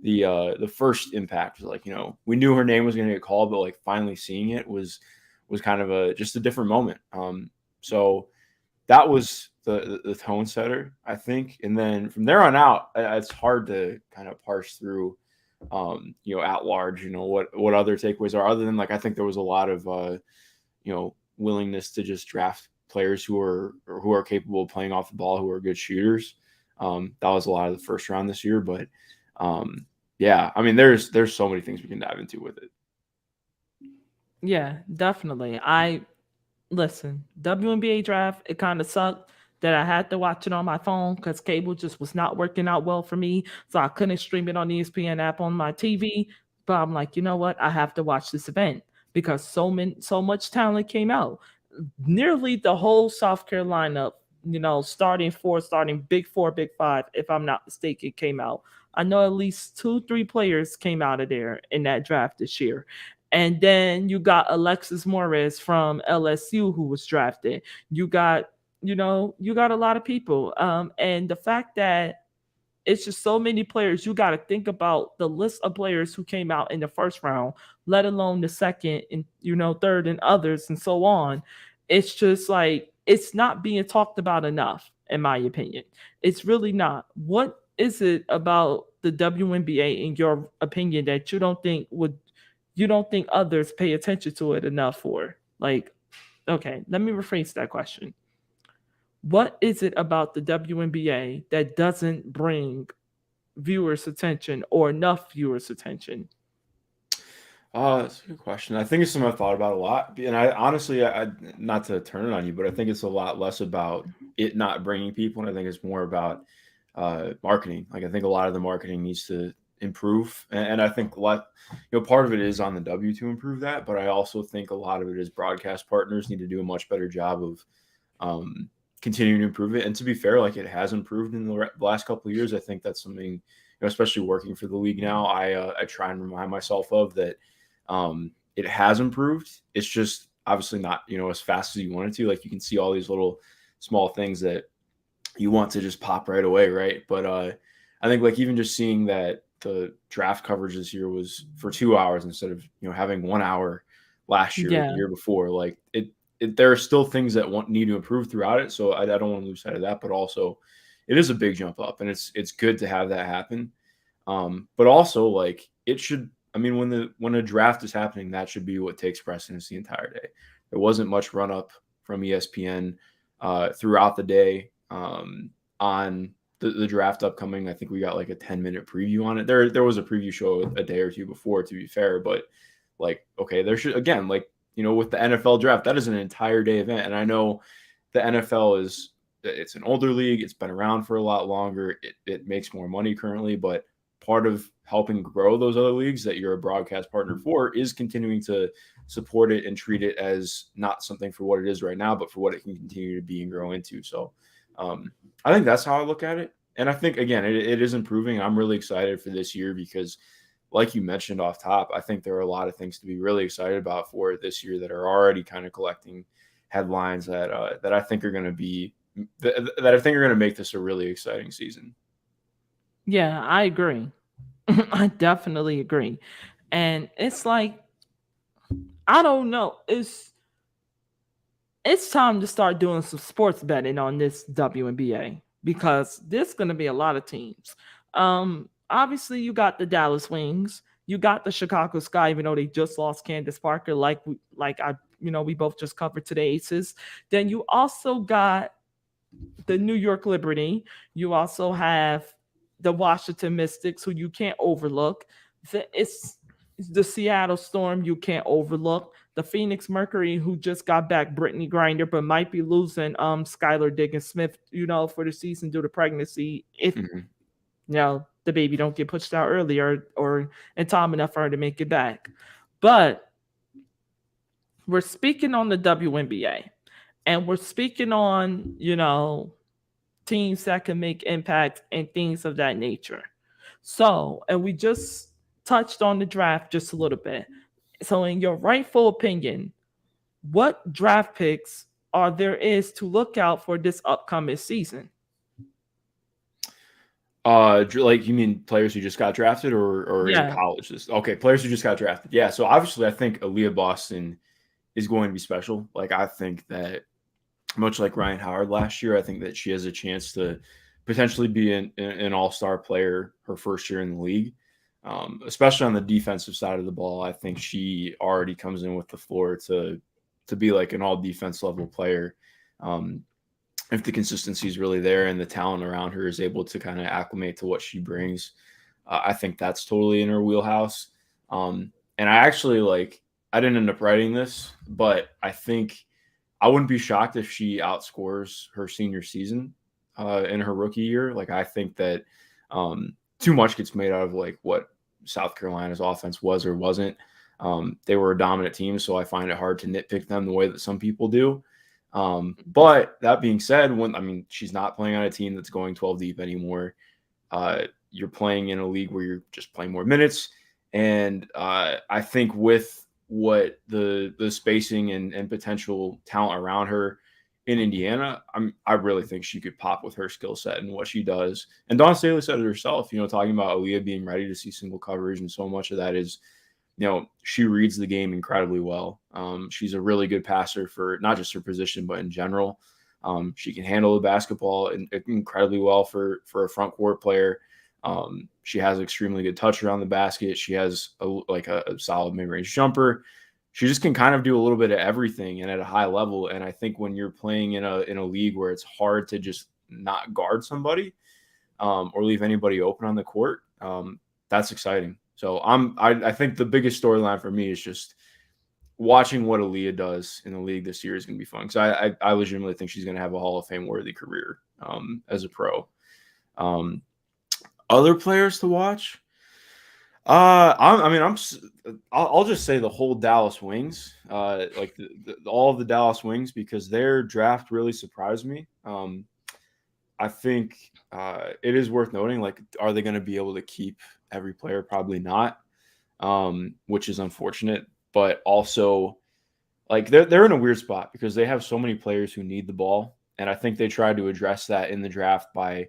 the first impact. Was like we knew her name was going to get called, but like finally seeing it was kind of just a different moment. So that was the tone setter, I think. And then from there on out, it's hard to kind of parse through, at large, what other takeaways are other than like, I think there was a lot of, willingness to just draft players who are capable of playing off the ball, who are good shooters. That was a lot of the first round this year, but yeah, I mean, there's so many things we can dive into with it. Yeah, definitely. I listen, WNBA draft, it kind of sucked that I had to watch it on my phone because cable just was not working out well for me. So I couldn't stream it on the ESPN app on my TV. But I'm like, you know what? I have to watch this event because so much talent came out. Nearly the whole South Carolina, starting big four, big five, if I'm not mistaken, came out. I know at least 2, 3 players came out of there in that draft this year. And then you got Alexis Morris from LSU who was drafted. You got, you got a lot of people. And the fact that it's just so many players, you got to think about the list of players who came out in the first round, let alone the second and, third and others and so on. It's just like, it's not being talked about enough, in my opinion. It's really not. What is it about the WNBA, in your opinion, that you don't think others pay attention to it enough for? Like, okay, let me rephrase that question. What is it about the WNBA that doesn't bring viewers' attention or enough viewers' attention? That's a good question. I think it's something I've thought about a lot, and I honestly, I not to turn it on you, but I think it's a lot less about it not bringing people, and I think it's more about marketing. Like I think a lot of the marketing needs to improve, and I think part of it is on the W to improve that, but I also think a lot of it is broadcast partners need to do a much better job of continuing to improve it. And to be fair, like it has improved in the last couple of years. I think that's something, especially working for the league now, I try and remind myself of that. It has improved. It's just obviously not, as fast as you want it to. Like you can see all these little small things that you want to just pop right away, right? But I think like even just seeing that the draft coverage this year was for 2 hours instead of having 1 hour last year, Yeah. the year before, like there are still things that need to improve throughout it. So I don't want to lose sight of that, but also it is a big jump up, and it's good to have that happen. But also like it should. I mean, when a draft is happening, that should be what takes precedence the entire day. There wasn't much run up from ESPN throughout the day on the draft upcoming. I think we got like a 10-minute preview on it. There was a preview show a day or two before, to be fair, but like, okay, there should, again, like, with the NFL draft, that is an entire day event. And I know the NFL it's an older league. It's been around for a lot longer. It makes more money currently, but part of helping grow those other leagues that you're a broadcast partner for is continuing to support it and treat it as not something for what it is right now, but for what it can continue to be and grow into. So I think that's how I look at it. And I think, again, it is improving. I'm really excited for this year because, like you mentioned off top, I think there are a lot of things to be really excited about for this year that are already kind of collecting headlines that I think are going to be that I think are going to make this a really exciting season. Yeah, I agree. I definitely agree. And it's like, I don't know. It's time to start doing some sports betting on this WNBA because there's going to be a lot of teams. Obviously, you got the Dallas Wings, you got the Chicago Sky, even though they just lost Candace Parker, we both just covered today, Aces. Then you also got the New York Liberty. You also have the Washington Mystics, who you can't overlook. It's the Seattle Storm you can't overlook. The Phoenix Mercury, who just got back Brittany Grinder, but might be losing Skylar Diggins-Smith, for the season due to pregnancy. If the baby don't get pushed out earlier or in time enough for her to make it back. But we're speaking on the WNBA, and we're speaking on, teams that can make impact and things of that nature. So, and we just touched on the draft just a little bit. So, in your rightful opinion, what draft picks is to look out for this upcoming season? Like, you mean players who just got drafted or in college? Okay, players who just got drafted. Yeah, so obviously I think Aaliyah Boston is going to be special. Like, I think that much like Ryan Howard last year, I think that she has a chance to potentially be an all-star player her first year in the league, especially on the defensive side of the ball. I think she already comes in with the floor to be like an all-defense level player. If the consistency is really there and the talent around her is able to kind of acclimate to what she brings, I think that's totally in her wheelhouse. And I actually I didn't end up writing this, but I think I wouldn't be shocked if she outscores her senior season in her rookie year. Like, I think that too much gets made out of what South Carolina's offense was or wasn't. They were a dominant team, so I find it hard to nitpick them the way that some people do. But that being said, she's not playing on a team that's going 12 deep anymore. You're playing in a league where you're just playing more minutes. And I think with what the spacing and potential talent around her in Indiana, I really think she could pop with her skill set and what she does. And Dawn Staley said it herself, talking about Aaliyah being ready to see single coverage. And so much of that is, she reads the game incredibly well. She's a really good passer for not just her position, but in general. She can handle the basketball incredibly well for a front court player. She has extremely good touch around the basket. She has a solid mid-range jumper. She just can kind of do a little bit of everything and at a high level. And I think when you're playing in a league where it's hard to just not guard somebody or leave anybody open on the court, that's exciting. So I think the biggest storyline for me is just watching what Aaliyah does in the league this year is going to be fun, because I legitimately think she's going to have a Hall of Fame worthy career as a pro. Other players to watch, I'll just say the whole Dallas Wings, all of the Dallas Wings, because their draft really surprised me. I think it is worth noting, are they going to be able to keep every player? Probably not, which is unfortunate. But also, they're in a weird spot because they have so many players who need the ball, and I think they tried to address that in the draft by,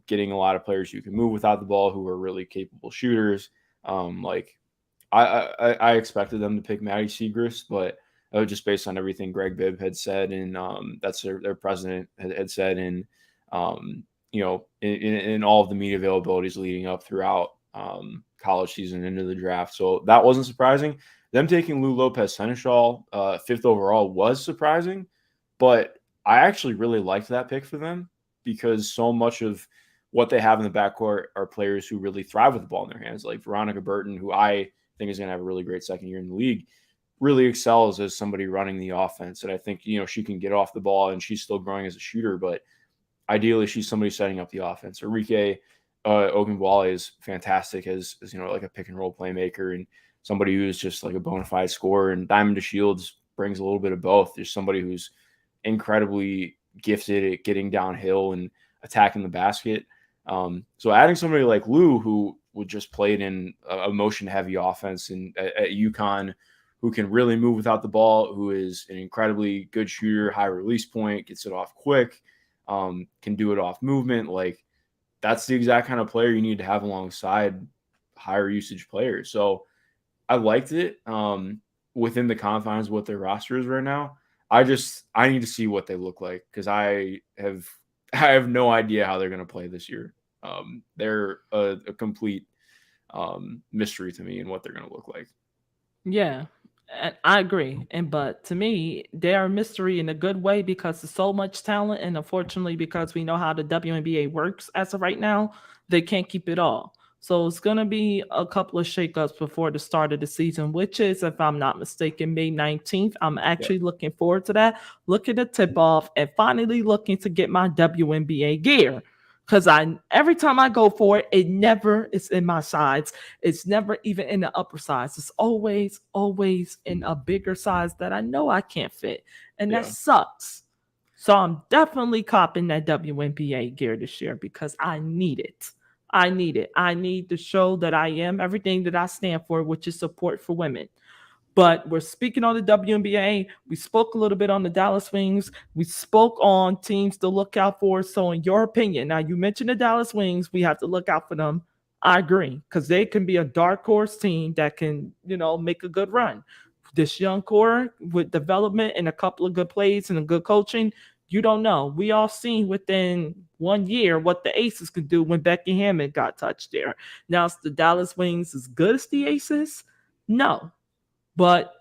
getting a lot of players who can move without the ball, who are really capable shooters. I expected them to pick Maddie Siegrist, but just based on everything Greg Bibb had said, and that's their president had said, and in all of the media availabilities leading up throughout college season into the draft. So that wasn't surprising. Them taking Lou Lopez-Seneschal 5th overall was surprising, but I actually really liked that pick for them, because so much of what they have in the backcourt are players who really thrive with the ball in their hands, like Veronica Burton, who I think is going to have a really great second year in the league, really excels as somebody running the offense. And I think, she can get off the ball and she's still growing as a shooter, but ideally she's somebody setting up the offense. Arike Ogunbowale is fantastic as like a pick and roll playmaker and somebody who's just like a bona fide scorer. And Diamond DeShields brings a little bit of both. There's somebody who's incredibly gifted at getting downhill and attacking the basket. So adding somebody like Lou, who would just played in a motion-heavy offense and at UConn, who can really move without the ball, who is an incredibly good shooter, high release point, gets it off quick, can do it off movement. Like, that's the exact kind of player you need to have alongside higher usage players. So I liked it within the confines of what their roster is right now. I need to see what they look like because I have no idea how they're going to play this year. They're a complete mystery to me and what they're going to look like. Yeah, and I agree. But to me, they are a mystery in a good way because there's so much talent, and unfortunately, because we know how the WNBA works as of right now, they can't keep it all. So it's gonna be a couple of shakeups before the start of the season, which is, if I'm not mistaken, May 19th. I'm actually looking forward to that. Look at the tip off and finally looking to get my WNBA gear. Because every time I go for it, it never is in my size. It's never even in the upper size. It's always in a bigger size that I know I can't fit. And that sucks. So I'm definitely copping that WNBA gear this year because I need it. I need it. I need to show that I am everything that I stand for, which is support for women. But we're speaking on the WNBA. We spoke a little bit on the Dallas Wings. We spoke on teams to look out for. So in your opinion, now you mentioned the Dallas Wings, we have to look out for them. I agree, because they can be a dark horse team that can, make a good run. This young core with development and a couple of good plays and a good coaching, you don't know. We all seen within 1 year what the Aces could do when Becky Hammond got touched there. Now, is the Dallas Wings as good as the Aces? No. But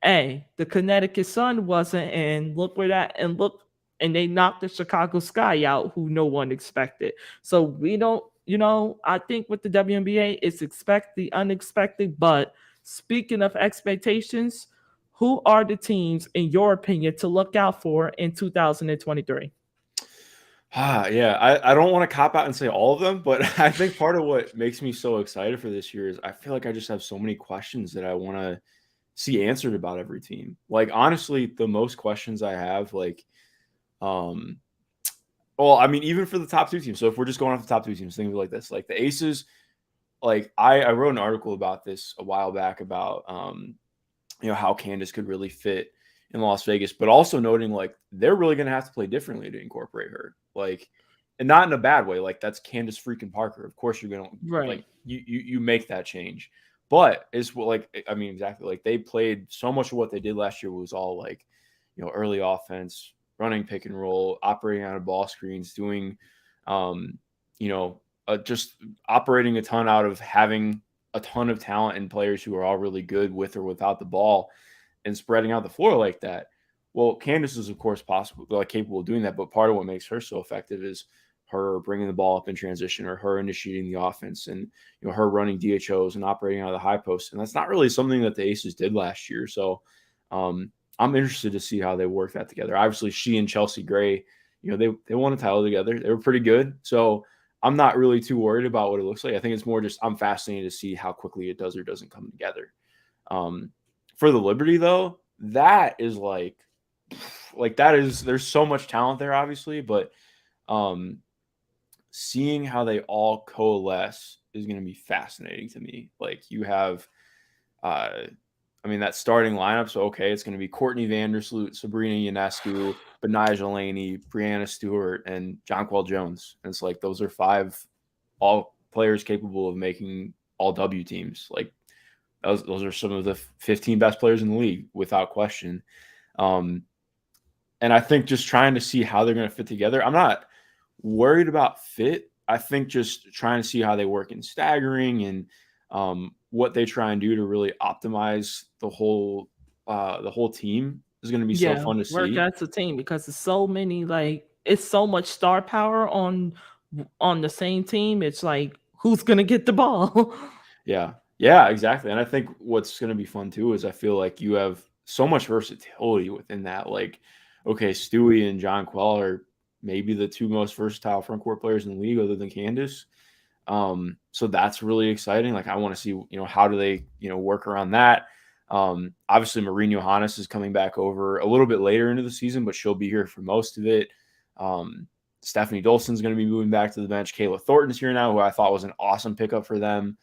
hey, the Connecticut Sun wasn't, and look where that and they knocked the Chicago Sky out, who no one expected. So we don't, I think with the WNBA, it's expect the unexpected. But speaking of expectations, who are the teams, in your opinion, to look out for in 2023? I don't want to cop out and say all of them, but I think part of what makes me so excited for this year is I feel like I just have so many questions that I want to see answered about every team. Like, honestly, the most questions I have, like, even for the top two teams. So if we're just going off the top two teams, things like this, like the Aces, like I wrote an article about this a while back about, how Candace could really fit in Las Vegas, but also noting like they're really going to have to play differently to incorporate her. Like, and not in a bad way. Like, that's Candace freaking Parker. Of course you're going to like, you make that change. But it's exactly, like they played so much of what they did last year was all like, early offense, running pick and roll, operating out of ball screens, doing, just operating a ton out of having a ton of talent and players who are all really good with or without the ball and spreading out the floor like that. Well, Candace is, of course, capable of doing that. But part of what makes her so effective is her bringing the ball up in transition, or her initiating the offense, and her running DHOs and operating out of the high post. And that's not really something that the Aces did last year. So I'm interested to see how they work that together. Obviously, she and Chelsea Gray, they won a title together. They were pretty good. So I'm not really too worried about what it looks like. I think it's more just I'm fascinated to see how quickly it does or doesn't come together. For the Liberty, though, that is there's so much talent there, obviously, but seeing how they all coalesce is going to be fascinating to me. Like, you have, that starting lineup. So, okay, it's going to be Courtney Vandersloot, Sabrina Ionescu, Benija Laney, Brianna Stewart, and Jonquel Jones. And it's like, those are 5 all players capable of making all W teams. Like, those are some of the 15 best players in the league, without question. And I think just trying to see how they're going to fit together. I'm not worried about fit. I think just trying to see how they work in staggering and what they try and do to really optimize the whole team is going to be so fun to see. Work as a team, because it's so many, it's so much star power on the same team. It's like, who's going to get the ball? Yeah, exactly. And I think what's going to be fun too is I feel like you have so much versatility within that. Like, okay, Stewie and Jonquel are maybe the 2 most versatile front court players in the league other than Candace. So that's really exciting. Like I want to see, how do they, work around that. Obviously Maureen Johannes is coming back over a little bit later into the season, but she'll be here for most of it. Stephanie Dolson's going to be moving back to the bench. Kayla Thornton's here now, who I thought was an awesome pickup for them.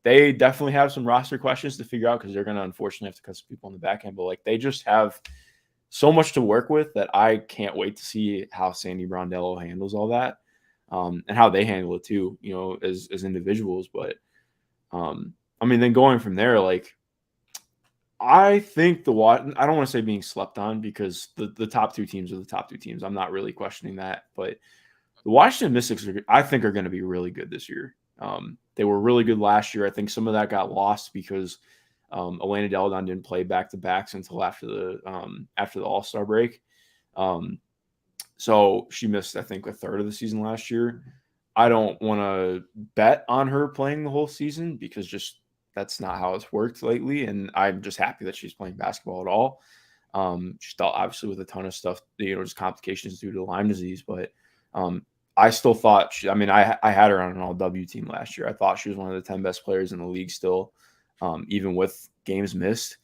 They definitely have some roster questions to figure out because they're going to unfortunately have to cut some people on the back end, but like they just have so much to work with that I can't wait to see how Sandy Brondello handles all that, and how they handle it too, as individuals. But then going from there, like I think I don't want to say being slept on because the top two teams are the top two teams. I'm not really questioning that, but the Washington Mystics I think are going to be really good this year. They were really good last year. I think some of that got lost because Elena Deladon didn't play back-to-backs until after the All-Star break. So she missed, I think, a third of the season last year. I don't want to bet on her playing the whole season because just that's not how it's worked lately. And I'm just happy that she's playing basketball at all. She's dealt obviously with a ton of stuff, just complications due to Lyme disease, but I still thought I had her on an all-W team last year. I thought she was one of the 10 best players in the league still, even with games missed.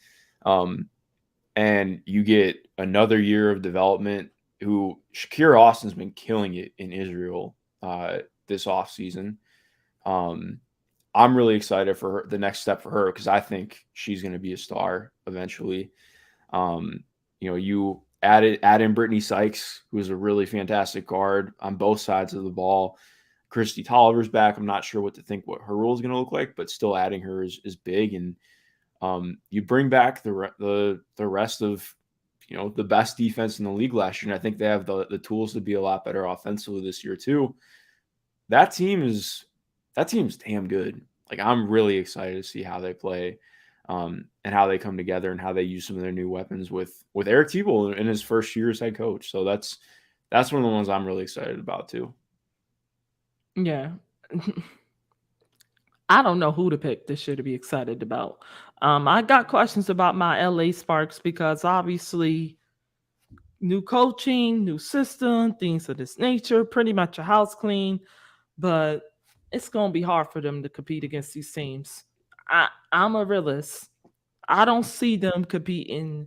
And you get another year of development who Shakira Austin's been killing it in Israel this offseason. I'm really excited for her, the next step for her, because I think she's going to be a star eventually. You add in Brittany Sykes, who is a really fantastic guard on both sides of the ball. Christy Tolliver's back. I'm not sure what to think what her role is going to look like, but still adding her is big. And you bring back the rest of the best defense in the league last year, and I think they have the tools to be a lot better offensively this year too. That team's damn good. Like I'm really excited to see how they play, and how they come together and how they use some of their new weapons with Eric Thibault in his first year as head coach. So that's one of the ones I'm really excited about too. Yeah. I don't know who to pick this year to be excited about. I got questions about my LA Sparks because obviously new coaching, new system, things of this nature, pretty much a house clean, but it's going to be hard for them to compete against these teams. I'm a realist. I don't see them competing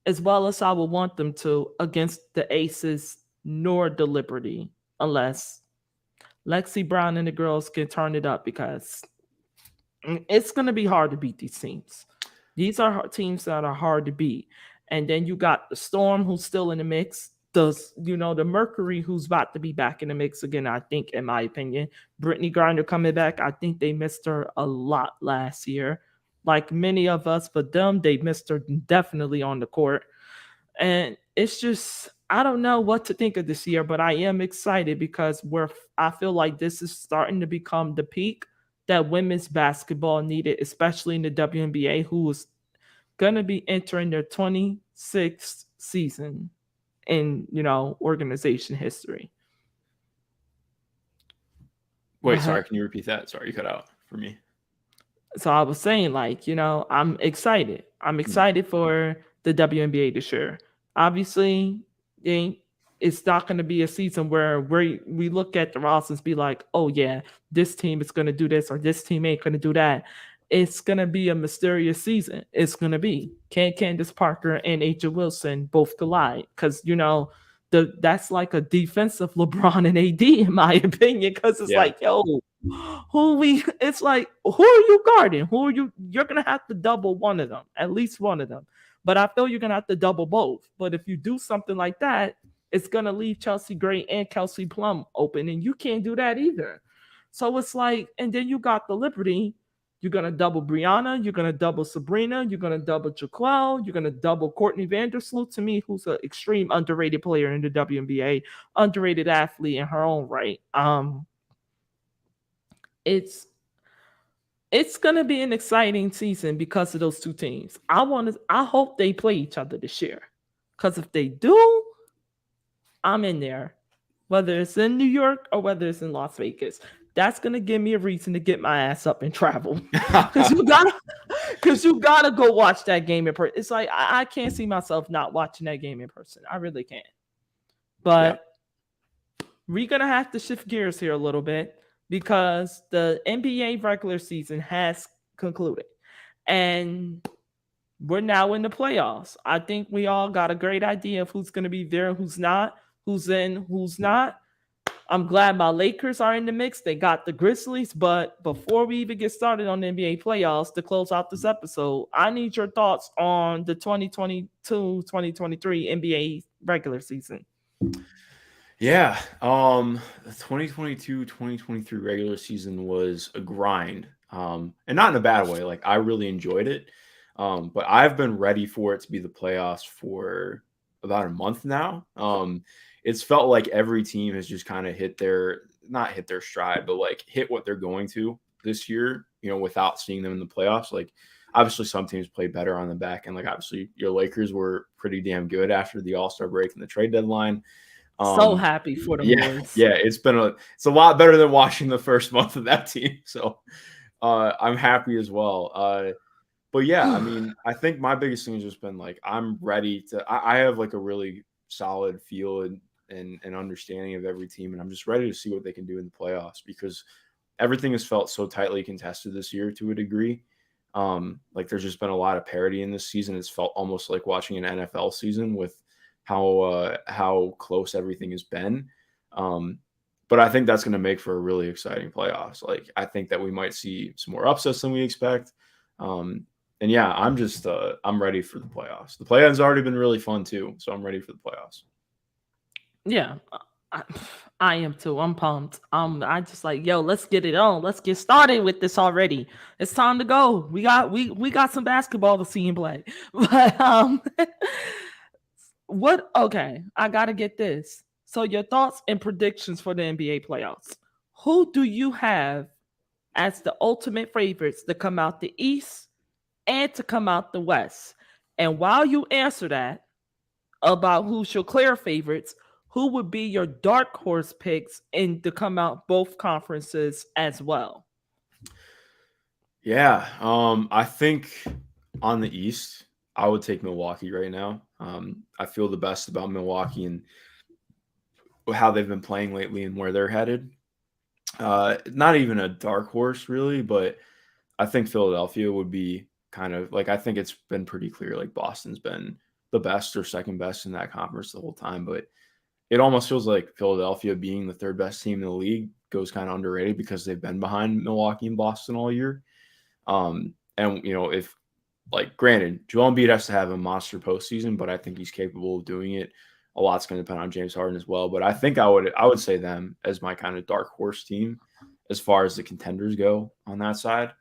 as well as I would want them to against the Aces nor the Liberty, unless Lexi Brown and the girls can turn it up, because it's going to be hard to beat these teams. These are teams that are hard to beat. And then you got the Storm, who's still in the mix. The Mercury, who's about to be back in the mix again, I think, in my opinion. Brittany Griner coming back. I think they missed her a lot last year. Like many of us, but them, they missed her definitely on the court. And it's just, I don't know what to think of this year, but I am excited because I feel like this is starting to become the peak that women's basketball needed, especially in the WNBA, who is going to be entering their 26th season in, organization history. Wait, sorry, can you repeat that? Sorry, you cut out for me. So I was saying, I'm excited. I'm excited for the WNBA this year. Obviously, it's not going to be a season where we look at the rosters and be like, oh yeah, this team is going to do this or this team ain't going to do that. It's going to be a mysterious season. It's going to be, can Candace Parker and Angel Wilson both collide? Because, that's like a defensive LeBron and AD, in my opinion, because it's like, yo, it's like, who are you guarding? You're going to have to double one of them, at least one of them. But I feel you're going to have to double both. But if you do something like that, it's going to leave Chelsea Gray and Kelsey Plum open, and you can't do that either. So it's like, and then you got the Liberty. You're going to double Brianna. You're going to double Sabrina. You're going to double Jaquel. You're going to double Courtney Vandersloot, to me, who's an extreme underrated player in the WNBA, underrated athlete in her own right. It's going to be an exciting season because of those two teams. I hope they play each other this year, because if they do, I'm in there, whether it's in New York or whether it's in Las Vegas. That's going to give me a reason to get my ass up and travel, because you gotta go watch that game in person. It's like, I can't see myself not watching that game in person. I really can't. But we're going to have to shift gears here a little bit, because the NBA regular season has concluded. And we're now in the playoffs. I think we all got a great idea of who's going to be there and who's not, who's in, who's not. I'm glad my Lakers are in the mix. They got the Grizzlies. But before we even get started on the NBA playoffs to close out this episode, I need your thoughts on the 2022-2023 NBA regular season. Yeah, the 2022-2023 regular season was a grind, and not in a bad way. Like, I really enjoyed it, but I've been ready for it to be the playoffs for about a month now. It's felt like every team has just kind of not hit their stride, but like hit what they're going to this year, without seeing them in the playoffs. Like, obviously some teams played better on the back end. Like, obviously your Lakers were pretty damn good after the All-Star break and the trade deadline. So happy for the boys. Yeah, it's a lot better than watching the first month of that team. So I'm happy as well. But yeah, I mean, I think my biggest thing has just been like, I'm ready I have like a really solid feel and understanding of every team, and I'm just ready to see what they can do in the playoffs, because everything has felt so tightly contested this year to a degree. Like, there's just been a lot of parity in this season. It's felt almost like watching an NFL season with how close everything has been. But I think that's going to make for a really exciting playoffs. Like, I think that we might see some more upsets than we expect. And yeah, I'm ready for the playoffs. The play-ins already been really fun too, so I'm ready for the playoffs. Yeah, I am too. I'm pumped. I just like, yo, let's get it on. Let's get started with this already. It's time to go. We got some basketball to see and play. But okay, I gotta get this. So your thoughts and predictions for the NBA playoffs. Who do you have as the ultimate favorites to come out the East and to come out the West? And while you answer that about who's your clear favorites, who would be your dark horse picks and to come out both conferences as well? Yeah, I think on the East, I would take Milwaukee right now. I feel the best about Milwaukee and how they've been playing lately and where they're headed. Not even a dark horse really, but I think Philadelphia would be kind of like, I think it's been pretty clear, like Boston's been the best or second best in that conference the whole time, but it almost feels like Philadelphia being the third best team in the league goes kind of underrated because they've been behind Milwaukee and Boston all year. And if, like, granted, Joel Embiid has to have a monster postseason, but I think he's capable of doing it. A lot's going to depend on James Harden as well. But I think I would say them as my kind of dark horse team as far as the contenders go on that side.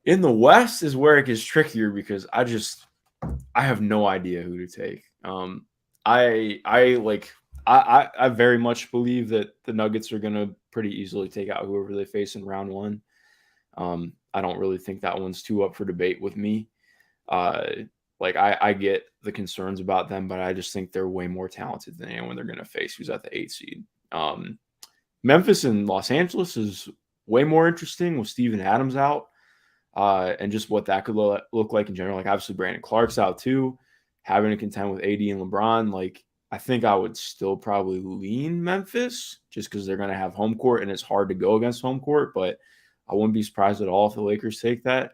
In the West is where it gets trickier because I have no idea who to take. I very much believe that the Nuggets are going to pretty easily take out whoever they face in round one. I don't really think that one's too up for debate with me. I get the concerns about them, but I just think they're way more talented than anyone they're going to face who's at the 8th seed. Memphis and Los Angeles is way more interesting with Steven Adams out, and just what that could look like in general. Like, obviously Brandon Clark's out too, having to contend with AD and LeBron. Like, I think I would still probably lean Memphis just because they're going to have home court and it's hard to go against home court, but I wouldn't be surprised at all if the Lakers take that.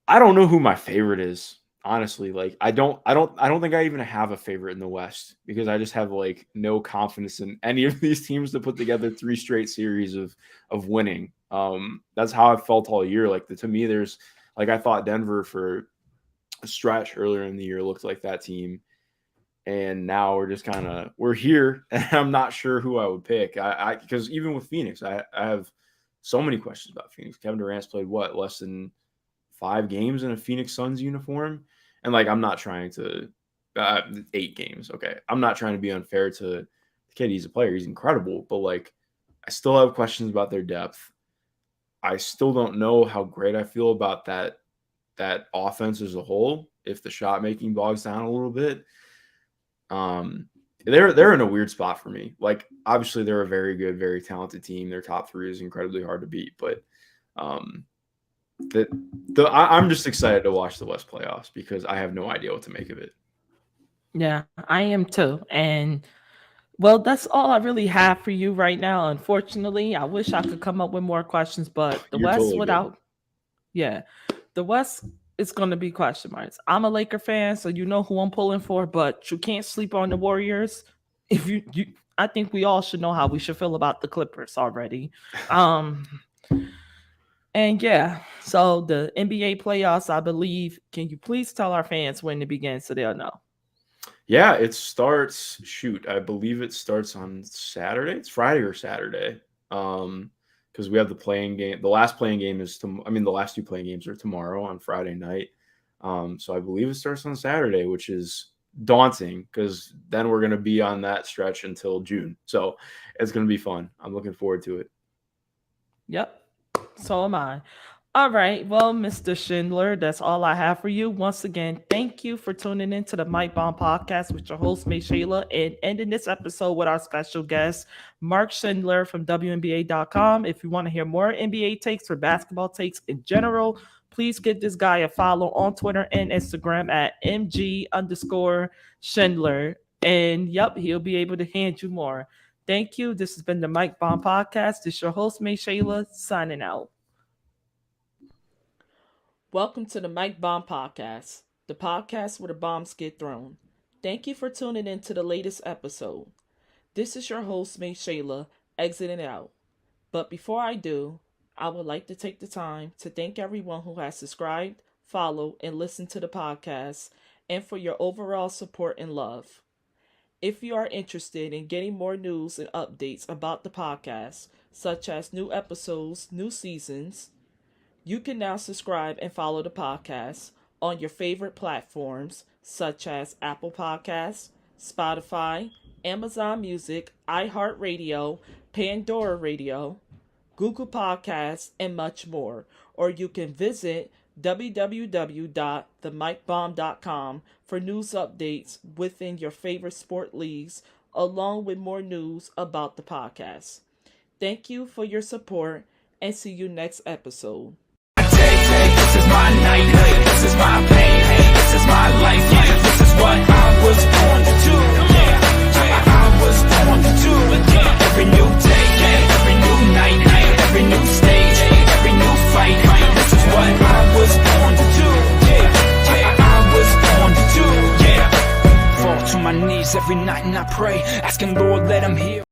I don't know who my favorite is, honestly. Like, I don't think I even have a favorite in the West because I just have like no confidence in any of these teams to put together 3 straight series of winning. That's how I felt all year. Like, to me, there's like, I thought Denver for a stretch earlier in the year looked like that team. And now we're here and I'm not sure who I would pick. Because even with Phoenix, I have so many questions about Phoenix. Kevin Durant's played less than 5 games in a Phoenix Suns uniform. And like, I'm not trying to 8 games. Okay. I'm not trying to be unfair to the kid. He's a player. He's incredible. But like, I still have questions about their depth. I still don't know how great I feel about that offense as a whole. If the shot making bogs down a little bit, they're in a weird spot for me. Like, obviously they're a very good, very talented team. Their top 3 is incredibly hard to beat, but I'm just excited to watch the West playoffs because I have no idea what to make of it. Yeah, I am too. And Well, that's all I really have for you right now. Unfortunately, I wish I could come up with more questions, but the You're West totally good. without, yeah, the West is going to be question marks. I'm a Laker fan, so you know who I'm pulling for, but you can't sleep on the Warriors. If I think we all should know how we should feel about the Clippers already. Um, and yeah, so the NBA playoffs, I believe. Can you please tell our fans when it begins so they'll know? Yeah, it starts. Shoot, I believe it starts on Saturday. It's Friday or Saturday. Because we have the playing game. The last playing game is the last two playing games are tomorrow on Friday night. So I believe it starts on Saturday, which is daunting because then we're going to be on that stretch until June. So it's going to be fun. I'm looking forward to it. Yep. So am I. All right. Well, Mr. Schindler, that's all I have for you. Once again, thank you for tuning in to the Mike Bomb podcast with your host, May Shayla, and ending this episode with our special guest, Mark Schindler from WNBA.com. If you want to hear more NBA takes or basketball takes in general, please give this guy a follow on Twitter and Instagram at MG_Schindler. And yep, he'll be able to hand you more. Thank you. This has been the Mike Bomb podcast. This is your host, May Shayla, signing out. Welcome to the Mike Bomb Podcast, the podcast where the bombs get thrown. Thank you for tuning in to the latest episode. This is your host, May Shayla, exiting out. But before I do, I would like to take the time to thank everyone who has subscribed, followed, and listened to the podcast, and for your overall support and love. If you are interested in getting more news and updates about the podcast, such as new episodes, new seasons, you can now subscribe and follow the podcast on your favorite platforms such as Apple Podcasts, Spotify, Amazon Music, iHeartRadio, Pandora Radio, Google Podcasts, and much more. Or you can visit www.themikebomb.com for news updates within your favorite sport leagues, along with more news about the podcast. Thank you for your support and see you next episode. This is my night, this is my pain, this is my life, this is what I was born to do. I was born to do. Every new day, every new night, every new stage, every new fight. This is what I was born to do. I was born to do. Fall to my knees every night and I pray, asking Lord, let him hear.